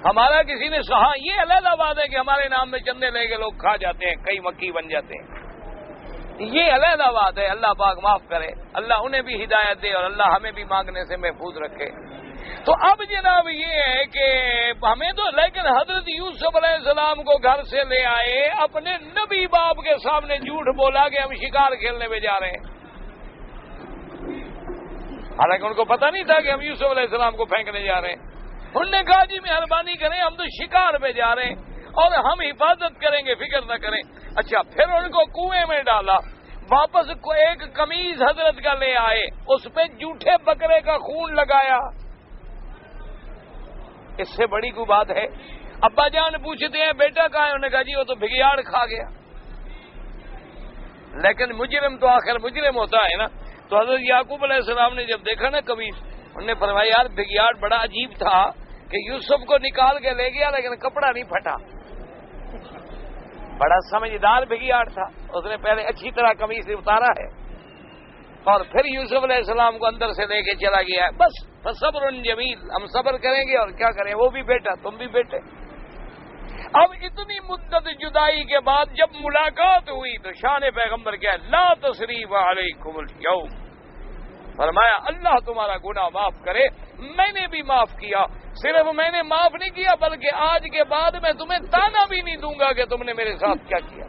ہمارا کسی نے سہا. یہ علیحدہ بات ہے کہ ہمارے نام میں چندے لے کے لوگ کھا جاتے ہیں، کئی مکی بن جاتے ہیں، یہ علیحدہ بات ہے. اللہ پاک معاف کرے، اللہ انہیں بھی ہدایت دے اور اللہ ہمیں بھی مانگنے سے محفوظ رکھے. تو اب جناب یہ ہے کہ ہمیں تو لیکن حضرت یوسف علیہ السلام کو گھر سے لے آئے، اپنے نبی باپ کے سامنے جھوٹ بولا کہ ہم شکار کھیلنے پہ جا رہے ہیں، حالانکہ ان کو پتہ نہیں تھا کہ ہم یوسف علیہ السلام کو پھینکنے جا رہے ہیں. انہوں نے کہا جی مہربانی کریں، ہم تو شکار پہ جا رہے ہیں اور ہم حفاظت کریں گے، فکر نہ کریں. اچھا، پھر ان کو کنویں میں ڈالا، واپس کو ایک قمیض حضرت کا لے آئے، اس پہ جھوٹے بکرے کا خون لگایا. اس سے بڑی کوئی بات ہے؟ ابا جان پوچھتے ہیں بیٹا کہاں ہے؟ انہوں نے کہا جی وہ تو بگیاڑ کھا گیا. لیکن مجرم تو آخر مجرم ہوتا ہے نا. تو حضرت یعقوب علیہ السلام نے جب دیکھا نا قمیض، انہوں نے فرمایا یار بگیاڑ بڑا عجیب تھا کہ یوسف کو نکال کے لے گیا لیکن کپڑا نہیں پھٹا. بڑا سمجھدار بگیاڑ تھا، اس نے پہلے اچھی طرح قمیض سے اتارا ہے اور پھر یوسف علیہ السلام کو اندر سے لے کے چلا گیا ہے. بس صبر جمیل، ہم صبر کریں گے اور کیا کریں، وہ بھی بیٹا تم بھی بیٹے. اب اتنی مدت جدائی کے بعد جب ملاقات ہوئی تو شان پیغمبر کیا ہے، لا تثریب علیکم اليوم، فرمایا اللہ تمہارا گناہ معاف کرے، میں نے بھی معاف کیا، صرف میں نے معاف نہیں کیا بلکہ آج کے بعد میں تمہیں تانا بھی نہیں دوں گا کہ تم نے میرے ساتھ کیا کیا۔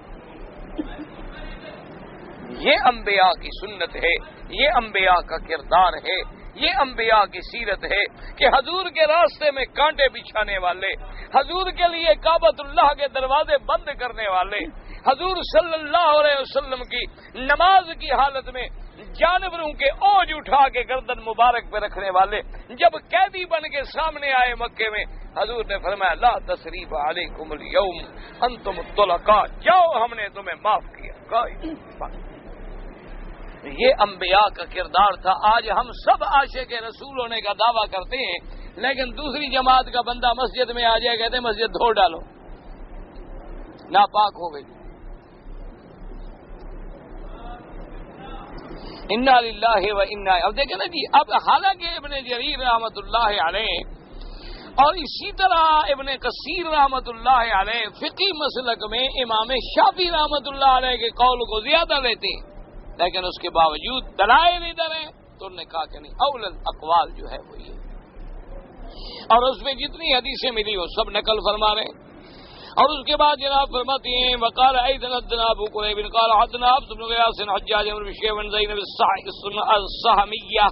یہ انبیاء کی سنت ہے، یہ انبیاء کا کردار ہے، یہ انبیاء کی سیرت ہے کہ حضور کے راستے میں کانٹے بچھانے والے، حضور کے لیے کعبۃ اللہ کے دروازے بند کرنے والے، حضور صلی اللہ علیہ وسلم کی نماز کی حالت میں جانوروں کے اوج اٹھا کے گردن مبارک پہ رکھنے والے، جب قیدی بن کے سامنے آئے مکے میں، حضور نے فرمایا لا تثریب علیکم اليوم انتم الطلقاء، جاؤ ہم نے تمہیں معاف کیا۔ یہ انبیاء کا کردار تھا۔ آج ہم سب عاشق رسول ہونے کا دعویٰ کرتے ہیں، لیکن دوسری جماعت کا بندہ مسجد میں آ جائے کہتے ہیں مسجد دھو ڈالو، ناپاک ہو گئی۔ انا للہ و انا، اب دیکھیں نا جی، اب حالانکہ ابن جریر رحمۃ اللہ علیہ اور اسی طرح ابن کثیر رحمۃ اللہ علیہ فقی مسلک میں امام شافعی رحمۃ اللہ علیہ کے قول کو زیادہ لیتے ہیں، لیکن اس کے باوجود دلائل ادھر ہیں تو انہوں نے کہا کہ نہیں، اول الاقوال جو ہے وہ یہ، اور اس میں جتنی حدیثیں ملی وہ سب نقل فرما رہے ہیں۔ اور اس کے بعد جناب فرماتی ہیں وقال ایضا حدثنا ابو قریب قال حدثنا عبد بن غیاث حجاج بن بشیر بن زینب السہمیہ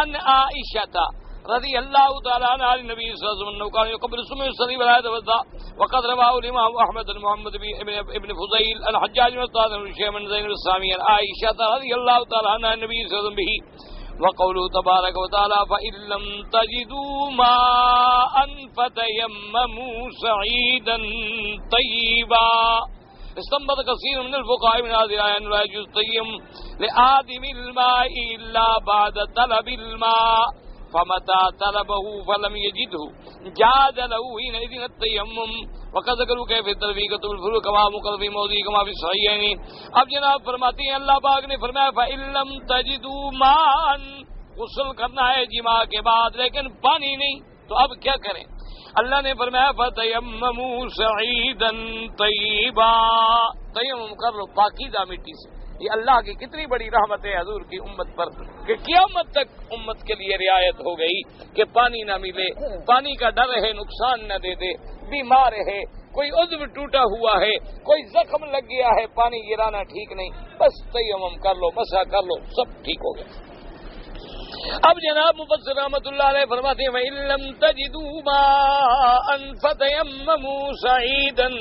عن عائشہ رضی اللہ تعالی عنہ عن النبی صلی اللہ علیہ وسلم قال قبل سمع صلی اللہ علیہ وسلم وقد رواه الامام احمد بن محمد ابن فضیل عن حجاج بن طارق بن بشیر بن زینب السہمیہ عن عائشہ رضی اللہ تعالی عنہ عن النبی صلی اللہ علیہ وسلم به وقوله تبارک وتعالى فإن لم تجدوا ماء فتيمموا صعيدا طيبا استنبط كثير من الفقهاء من هذه الآية أنه لا يجوز التيمم لآدم الماء إلا بعد طلب الماء فمتى طلبه فلم يجده جاز له حينئذ التيمم وقد ذكروا كيف التلفيقة بالفروع كما مقر في موضع كما في الصحيحين۔ اب جناب فرماتے ہیں اللہ پاک نے فرمایا فإن لم تجدوا ماء، غسل کرنا ہے جماع کے بعد لیکن پانی نہیں، تو اب کیا کریں؟ اللہ نے فرمایا فتیمموا صعیدا طیبا، تیمم کر لو پاکیزہ مٹی سے۔ یہ اللہ کی کتنی بڑی رحمت ہے حضور کی امت پر کہ قیامت تک امت کے لیے رعایت ہو گئی کہ پانی نہ ملے، پانی کا ڈر ہے نقصان نہ دے دے، بیمار ہے، کوئی عضو ٹوٹا ہوا ہے، کوئی زخم لگ گیا ہے، پانی گرانا ٹھیک نہیں، بس تیمم کر لو، مسح کر لو، سب ٹھیک ہو گیا۔ اب جناب مفسر رحمۃ اللہ علیہ فرماتے ہیں وَإِن لَّمْ تَجِدُوا مَاءً فَتَيَمَّمُوا صَعِيدًا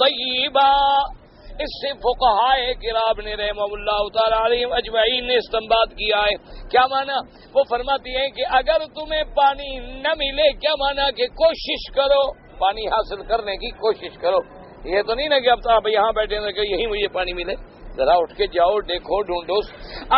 طَيِّبًا، اس سے فقہائے کرام نے رحمہ اللہ تعالی علیہم اجمعین نے استنباط کیا ہے۔ کیا معنی؟ وہ فرماتی ہیں کہ اگر تمہیں پانی نہ ملے، کیا معنی کہ کوشش کرو، پانی حاصل کرنے کی کوشش کرو۔ یہ تو نہیں نا کہ اب تو آپ یہاں بیٹھے ہیں کہ یہیں مجھے پانی ملے، ذرا اٹھ کے جاؤ، دیکھو، ڈھونڈو۔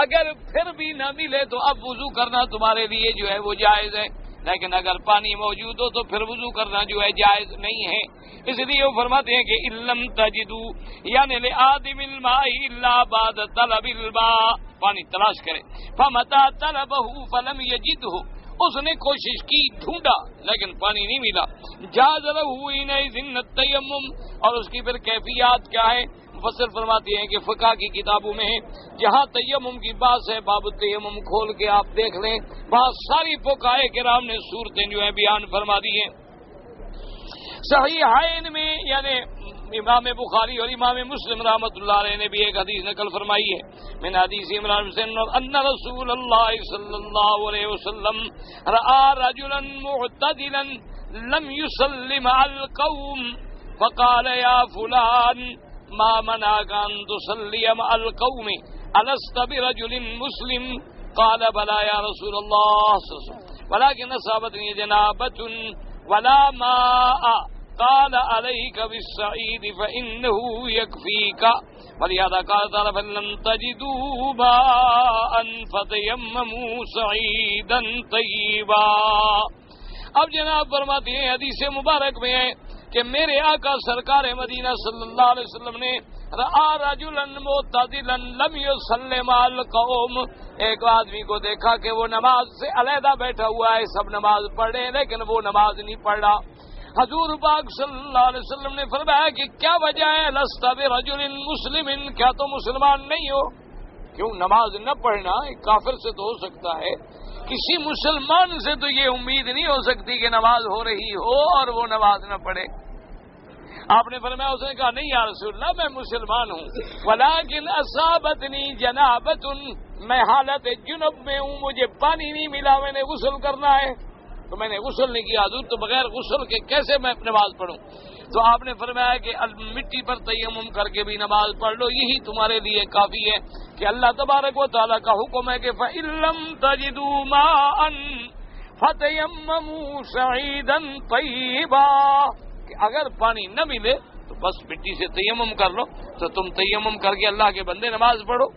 اگر پھر بھی نہ ملے تو اب وضو کرنا تمہارے لیے جو ہے وہ جائز ہے، لیکن اگر پانی موجود ہو تو پھر وضو کرنا جو ہے جائز نہیں ہے۔ اس لیے وہ فرماتے ہیں کہ علم تجدو یعنی لآدم الماء الا بعد طلب الماء، پانی تلاش کرے، فمتى طلبه فلم يجده، اس نے کوشش کی، ڈھونڈا لیکن پانی نہیں ملا، جاز له حينئذ التيمم، اور اس کی پھر کیفیات کیا ہے؟ مفسر فرماتے ہیں کہ فقہ کی کتابوں میں جہاں تیمم کی بات ہے، باب التیمم کھول کے آپ دیکھ لیں، وہاں ساری فقہائے کرام نے صورتیں جو ہیں بیان فرما دی ہیں۔ صحیحین میں یعنی امام بخاری اور امام مسلم رحمۃ اللہ علیہ نے بھی ایک حدیث نقل فرمائی ہے من حدیث عمران بن ان رسول اللہ صلی اللہ علیہ وسلم رأى رجلا معتدلا لم يصلي مع القوم فقال يا فلان ما منعك ان تصلي مع القوم ألست برجل مسلم قال بلى يا رسول الله ولكن أصابتني جنابة ولا ماء قال عليك بالصعيد فإنه يكفيك ولهذا قال تعالى فإن لم تجدوا ماء فتيمموا صعيدا طيبا۔ اب جناب فرماتے ہیں حدیث مبارک میں ہے کہ میرے آقا سرکار مدینہ صلی اللہ علیہ وسلم نے رآ رجلا معتدلا لم يصلي مع القوم، ایک آدمی کو دیکھا کہ وہ نماز سے علیحدہ بیٹھا ہوا ہے، سب نماز پڑھ رہے ہیں لیکن وہ نماز نہیں پڑھ رہا۔ حضور پاک صلی اللہ علیہ وسلم نے فرمایا کہ کیا وجہ ہے؟ لست برجل مسلم، کیا تو مسلمان نہیں ہو؟ کیوں نماز نہ پڑھنا ایک کافر سے تو ہو سکتا ہے، کسی مسلمان سے تو یہ امید نہیں ہو سکتی کہ نماز ہو رہی ہو اور وہ نماز نہ پڑھے۔ آپ نے فرمایا، اس نے کہا نہیں یا رسول اللہ میں مسلمان ہوں، ولیکن اصابتنی جنابۃ، میں حالت جنب میں ہوں، مجھے پانی نہیں ملا، میں نے غسل کرنا ہے تو میں نے غسل نہیں کیا، حضور تو بغیر غسل کے کیسے میں نماز پڑھوں؟ تو آپ نے فرمایا کہ مٹی پر تیمم کر کے بھی نماز پڑھ لو، یہی تمہارے لیے کافی ہے کہ اللہ تبارک و تعالیٰ کا حکم ہے کہ فَإِن لَّمْ تَجِدُوا مَاءً فَتَيَمَّمُوا صَعِيدًا طَيِّبًا، کہ اگر پانی نہ ملے تو بس مٹی سے تیمم کر لو، تو تم تیمم کر کے اللہ کے بندے نماز پڑھو۔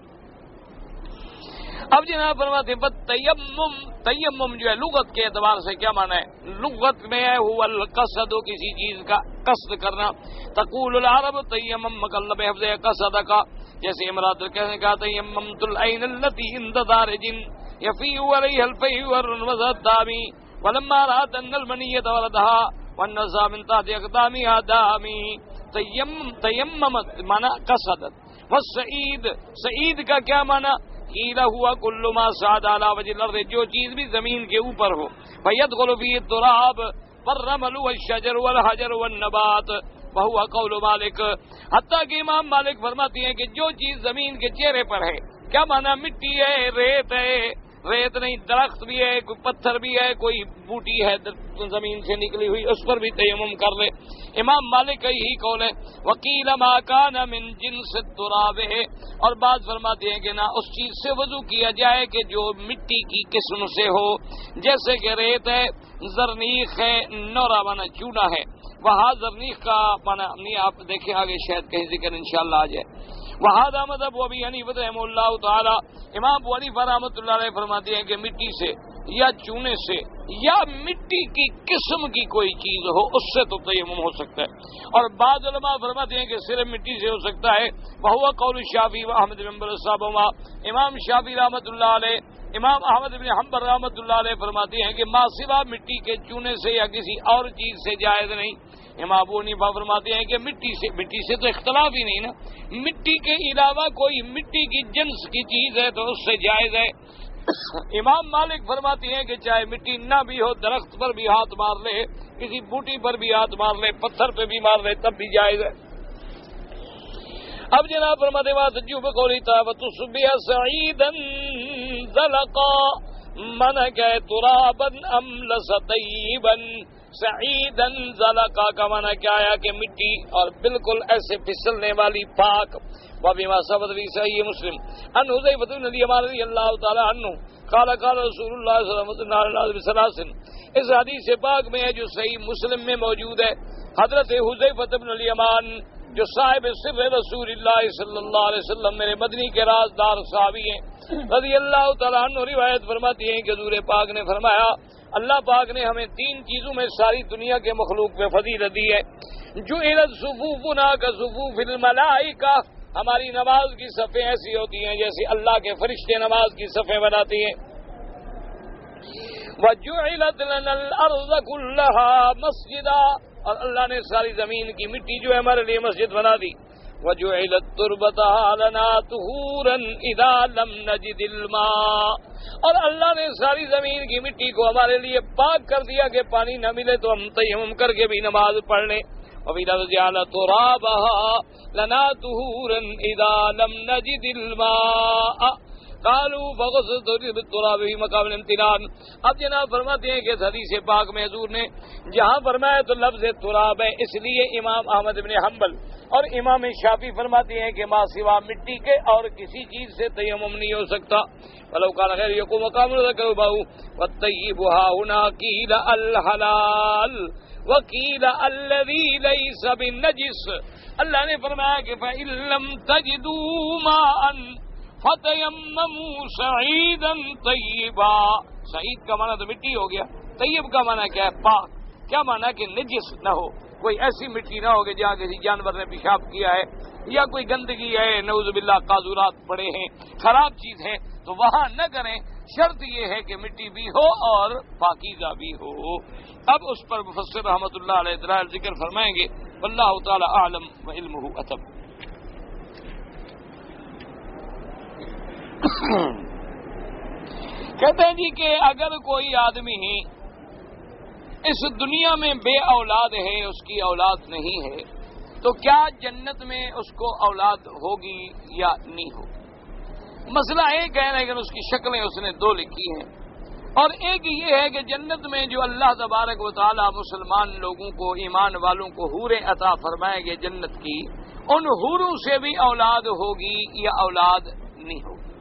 اب جناب فرماتے ہیں تیمم، تیمم جو ہے لغت کے اعتبار سے کیا معنی ہے؟ لغت میں ہے هو القصد، کسی چیز کا قصد کرنا۔ تقول العرب تیمم مقلب حفظ قصد کا، جیسے امراۃ کہنے کا تیممت العین التي عند دارج يفيء عليها الفيء والرمضاء ولما رأت ان المنية ولدها والنزا من تحت اقدامها دامي، تیممت معنی قصدت۔ والسعید، سعید کا کیا معنی؟ قیل ہوا کل ما صعد علی وجہ الارض، جو چیز بھی زمین کے اوپر ہو، فیدخل فیہ التراب والرمل والشجر والحجر والنبات، وہو قول مالک، حتیٰ کہ امام مالک فرماتی ہیں کہ جو چیز زمین کے چہرے پر ہے، کیا معنی؟ مٹی ہے، ریت ہے، ریت نہیں درخت بھی ہے، کوئی پتھر بھی ہے، کوئی بوٹی ہے زمین سے نکلی ہوئی، اس پر بھی تیمم کر لے۔ امام مالک کا یہی قول ہے۔ وکیل ما کان من جنس التراب، اور بعض فرماتے ہیں کہ نہ اس چیز سے وضو کیا جائے کہ جو مٹی کی قسم سے ہو، جیسے کہ ریت ہے، زرنیخ ہے، نورا مانا چونا ہے، وہاں زرنیخ کا مانا نہیں، آپ دیکھیں آگے شاید کہیں ذکر انشاءاللہ آ جائے۔ وہذا مذہب ابی حنیفہ رحمہ اللہ تعالی، امام ابو حنیفہ رحمۃ اللہ علیہ فرماتے ہیں کہ مٹی سے یا چونے سے یا مٹی کی قسم کی کوئی چیز ہو اس سے تو تیمم ہو سکتا ہے، اور بعض علماء فرماتے ہیں کہ صرف مٹی سے ہو سکتا ہے۔ وہو قول شافعی و احمد بن حنبل صاحبہما، امام شافعی رحمۃ اللہ علیہ، امام احمد بن حنبل رحمۃ اللہ علیہ فرماتے ہیں کہ ما سوا مٹی کے چونے سے یا کسی اور چیز سے جائز نہیں۔ امام ابو حنیفہ فرماتے ہیں کہ مٹی سے تو اختلاف ہی نہیں نا، مٹی کے علاوہ کوئی مٹی کی جنس کی چیز ہے تو اس سے جائز ہے۔ امام مالک فرماتے ہیں کہ چاہے مٹی نہ بھی ہو، درخت پر بھی ہاتھ مار لے، کسی بوٹی پر بھی ہاتھ مار لے، پتھر پہ بھی مار لے، تب بھی جائز ہے۔ اب جناب فرماتے ہیں وَتَجُوبُ قَوْلِهِ تَعَالَى وَتُصْبِحَ صَعِيدًا زَلَقًا، معنی کیا ہے؟ تُرَابًا أَمْلَسَ طَيِّبًا، سعیدًا زلقا کا معنی کیا ہے کہ مٹی اور بالکل ایسے پھسلنے والی پاک۔ وَبِمَا ثَبَتَ فِي صحیح مسلم عن حذیفہ بن الیمان رضی اللہ تعالی عنہ قال قال رسول اللہ صلی اللہ علیہ وسلم، اس حدیث پاک میں ہے جو صحیح مسلم میں موجود ہے، حضرت حذیفہ بن الیمان جو صاحب سر رسول اللہ صلی اللہ علیہ وسلم میرے مدنی کے رازدار صحابی ہیں رضی اللہ تعالیٰ عنہ روایت فرماتی ہیں کہ حضور پاک نے فرمایا، اللہ پاک نے ہمیں تین چیزوں میں ساری دنیا کے مخلوق پہ فضیلت دی ہے۔ جعلت صفوفنا کصفوف الملائکہ، ہماری نماز کی صفیں ایسی ہوتی ہیں جیسے اللہ کے فرشتے نماز کی صفیں بناتی ہیں۔ وجعلت لنا الارض كلها مسجدا، اور اللہ نے ساری زمین کی مٹی جو ہے ہمارے لیے مسجد بنا دی۔ وجعلت تربتها لنا طهورا اذا لم نجد الماء، اور اللہ نے ساری زمین کی مٹی کو ہمارے لیے پاک کر دیا کہ پانی نہ ملے تو ہم تیمم کر کے بھی نماز پڑھ لیں۔ وَجَعَلَ تُرَابَهَا لَنَا طُهُورًا إِذَا لَمْ نَجِدِ الْمَاءَ قَالُوا فَغَسَلْتُ بِالتُّرَابِ فِي مَقَامِ الْامْتِنَانِ۔ اب جناب فرماتے ہیں کہ اس حدیث پاک میں حضور نے جہاں فرمایا تو لفظ تراب ہے، اس لیے امام احمد بن حنبل اور امام شافعی فرماتے ہیں کہ ما سوا مٹی کے اور کسی چیز سے تیمم نہیں ہو سکتا۔ وَلَوْ كَانَ غَيْرُ يَقُومُ مَقَامُ الذَّكَرِ بَهُ وَالطَّيِّبُ هَا هُنَا قِيلَ الْحَلَالُ وَقِيلَ الَّذِي لَيْسَ بِالنَّجِسِ۔ اللہ نے فرمایا کہ فَإِن لَّمْ تَجِدُوا مَاءً فَتَيَمَّمُوا صَعِيدًا طَيِّبًا، سعید کا معنی تو مٹی ہو گیا، طیب کا معنی کیا ہے؟ پاک۔ کیا معنی کہ نجس نہ ہو، کوئی ایسی مٹی نہ ہو کہ جہاں کسی جانور نے پیشاب کیا ہے یا کوئی گندگی ہے، نعوذ باللہ قاذورات پڑے ہیں، خراب چیز ہے تو وہاں نہ کریں۔ شرط یہ ہے کہ مٹی بھی ہو اور پاکیزہ بھی ہو۔ اب اس پر مفسر رحمۃ اللہ علیہ دلائل ذکر فرمائیں گے، واللہ تعالی اعلم وعلمہ اتم۔ کہتے ہیں جی کہ اگر کوئی آدمی اس دنیا میں بے اولاد ہے، اس کی اولاد نہیں ہے، تو کیا جنت میں اس کو اولاد ہوگی یا نہیں ہوگی؟ مسئلہ ایک ہے، لیکن اس کی شکلیں اس نے دو لکھی ہیں، اور ایک یہ ہے کہ جنت میں جو اللہ تبارک و تعالی مسلمان لوگوں کو، ایمان والوں کو حوریں عطا فرمائیں گے جنت کی، ان حوروں سے بھی اولاد ہوگی یا اولاد نہیں ہوگی؟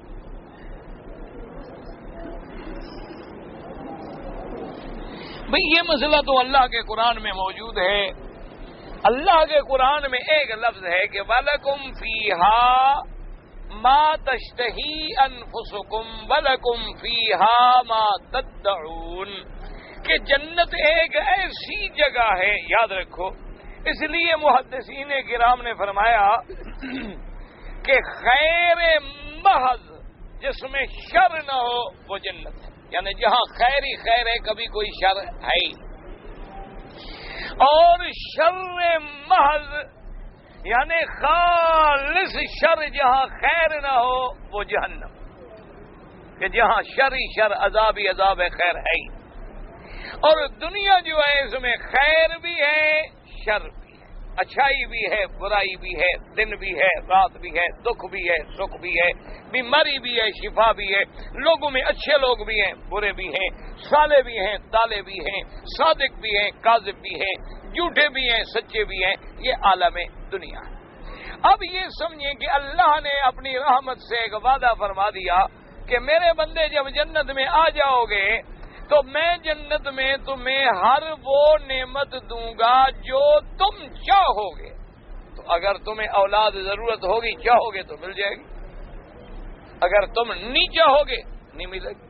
بھئی یہ مسئلہ تو اللہ کے قرآن میں موجود ہے۔ اللہ کے قرآن میں ایک لفظ ہے کہ وَلَكُمْ فِيهَا مَا تَشْتَهِي أَنفُسُكُمْ وَلَكُمْ فِيهَا مَا تَدَّعُونَ، کہ جنت ایک ایسی جگہ ہے، یاد رکھو، اس لیے محدثین کرام نے فرمایا کہ خیر محض جس میں شر نہ ہو وہ جنت ہے، یعنی جہاں خیر ہی خیر ہے، کبھی کوئی شر ہے ہی، اور شر محض یعنی خالص شر جہاں خیر نہ ہو وہ جہنم، کہ جہاں شر ہی شر، عذاب ہی عذاب ہے، خیر ہے ہی۔ اور دنیا جو ہے اس میں خیر بھی ہے، شر بھی ہے، اچھائی بھی ہے، برائی بھی ہے، دن بھی ہے، رات بھی ہے، دکھ بھی ہے، سکھ بھی ہے، بیماری بھی ہے، شفا بھی ہے، لوگوں میں اچھے لوگ بھی ہیں، برے بھی ہیں، صالح بھی ہیں، طالع بھی ہیں، صادق بھی ہیں، کاذب بھی ہیں، جھوٹے بھی ہیں، سچے بھی ہیں، یہ عالم دنیا ہے۔ اب یہ سمجھیں کہ اللہ نے اپنی رحمت سے ایک وعدہ فرما دیا کہ میرے بندے جب جنت میں آ جاؤ گے تو میں جنت میں تمہیں ہر وہ نعمت دوں گا جو تم چاہو گے۔ تو اگر تمہیں اولاد ضرورت ہوگی، چاہو گے تو مل جائے گی، اگر تم نہیں چاہو گے نہیں ملے گی۔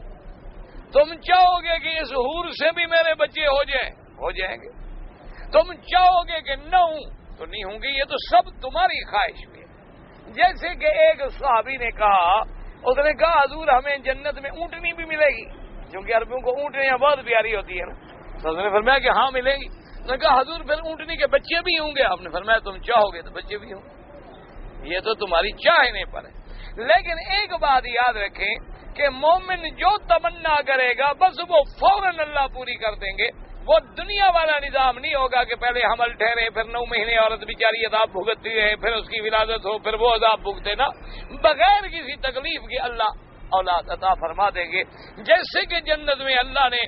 تم چاہو گے کہ اس حور سے بھی میرے بچے ہو جائیں گے، تم چاہو گے کہ نہ ہوں تو نہیں ہوں گے، یہ تو سب تمہاری خواہش بھی ہے۔ جیسے کہ ایک صحابی نے کہا، اس نے کہا حضور ہمیں جنت میں اونٹنی بھی ملے گی، کیونکہ عربیوں کو اونٹنیاں بہت پیاری ہوتی ہے نا۔ تو اس نے فرمایا کہ ہاں ملیں گی۔ اس نے کہا حضور پھر اونٹنی کے بچے بھی ہوں گے؟ آپ نے فرمایا تم چاہو گے تو بچے بھی ہوں گے، یہ تو تمہاری چاہنے پر ہے۔ لیکن ایک بات یاد رکھیں کہ مومن جو تمنا کرے گا بس وہ فوراً اللہ پوری کر دیں گے۔ وہ دنیا والا نظام نہیں ہوگا کہ پہلے حمل ٹھہرے، پھر 9 مہینے عورت بیچاری عذاب بھگتتی رہے، پھر اس کی ولادت ہو، پھر وہ عذاب بھگتے نا، بغیر کسی تکلیف کے اللہ اولاد عطا فرما دیں گے۔ جیسے کہ جنت میں اللہ نے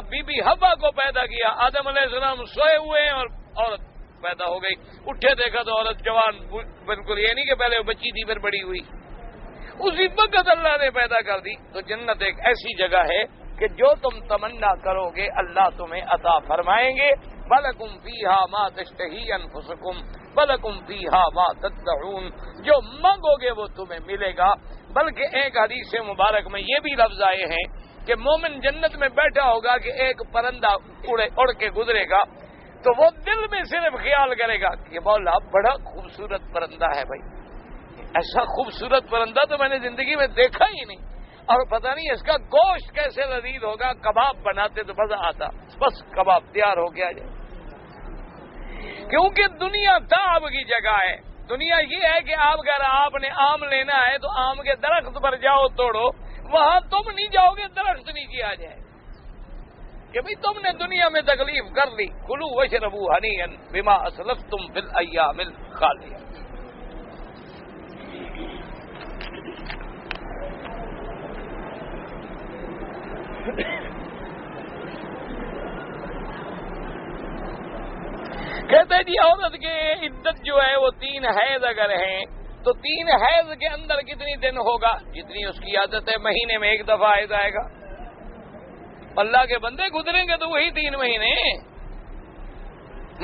بی بی حوا کو پیدا کیا، آدم علیہ السلام سوئے ہوئے ہیں اور عورت پیدا ہو گئی، اٹھے دیکھا تو عورت جوان، بالکل یہ نہیں کہ پہلے وہ بچی تھی پھر بڑی ہوئی، اسی وقت اللہ نے پیدا کر دی۔ تو جنت ایک ایسی جگہ ہے کہ جو تم تمنا کرو گے اللہ تمہیں عطا فرمائیں گے۔ وَلَكُمْ فِيهَا مَا تَشْتَهِي أَنفُسُكُمْ وَلَكُمْ فِيهَا مَا تَدَّعُونَ، جو مانگو گے وہ تمہیں ملے گا۔ بلکہ ایک حدیث مبارک میں یہ بھی لفظ آئے ہیں کہ مومن جنت میں بیٹھا ہوگا کہ ایک پرندہ اڑ کے گزرے گا تو وہ دل میں صرف خیال کرے گا کہ مولا بڑا خوبصورت پرندہ ہے، بھائی ایسا خوبصورت پرندہ تو میں نے زندگی میں دیکھا ہی نہیں، اور پتہ نہیں اس کا گوشت کیسے لذیذ ہوگا، کباب بناتے تو مزہ آتا، بس کباب تیار ہو گیا جائے۔ کیونکہ دنیا تعب کی جگہ ہے، دنیا یہ ہے کہ اگر آپ نے آم لینا ہے تو آم کے درخت پر جاؤ توڑو، وہاں تم نہیں جاؤ گے درخت نیچے آ جائے کہ بھئی تم نے دنیا میں تکلیف کر لی۔ کلوا واشربوا ہنیئا بما اسلفتم فی الایام الخالیہ۔ کہتے جی عورت کے عدت جو ہے وہ 3 حیض اگر ہیں تو 3 حیض کے اندر کتنی دن ہوگا؟ جتنی اس کی عادت ہے، مہینے میں 1 دفعہ حیض آئے گا۔ اللہ کے بندے گزریں گے تو وہی 3 مہینے۔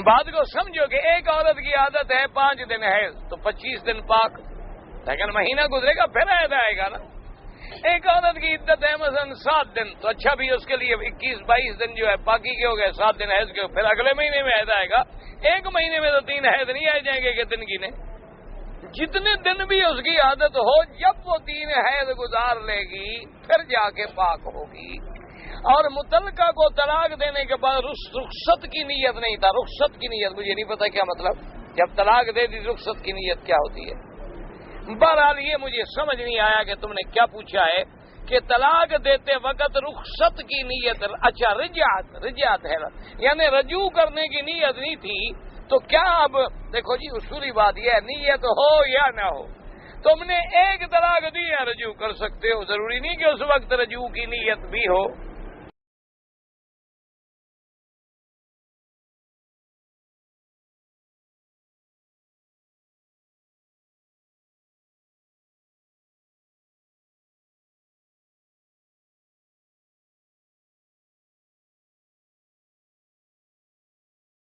بات کو سمجھو کہ ایک عورت کی عادت ہے 5 دن حیض تو 25 دن پاک، لیکن مہینہ گزرے گا پھر حیض آئے گا نا۔ ایک عورت کی عدت ہے مثلا 7 دن تو اچھا بھی اس کے لیے 21-22 دن جو ہے پاکی کے ہو گئے، 7 دن حیض کے، پھر اگلے مہینے میں حیض آئے گا۔ ایک مہینے میں تو 3 حیض نہیں آ جائیں گے کہ دن گنے، جتنے دن بھی اس کی عادت ہو، جب وہ 3 حیض گزار لے گی پھر جا کے پاک ہوگی۔ اور متعلقہ کو طلاق دینے کے بعد رخصت کی نیت نہیں تھا، رخصت کی نیت مجھے نہیں پتا کیا مطلب، جب طلاق دے دی رخصت کی نیت کیا ہوتی ہے؟ بہرحال یہ مجھے سمجھ نہیں آیا کہ تم نے کیا پوچھا ہے کہ طلاق دیتے وقت رخصت کی نیت، اچھا رجعت ہے، یعنی رجوع کرنے کی نیت نہیں تھی، تو کیا اب دیکھو جی اصولی بات یہ ہے نیت ہو یا نہ ہو، تم نے ایک طلاق دی ہے رجوع کر سکتے ہو، ضروری نہیں کہ اس وقت رجوع کی نیت بھی ہو۔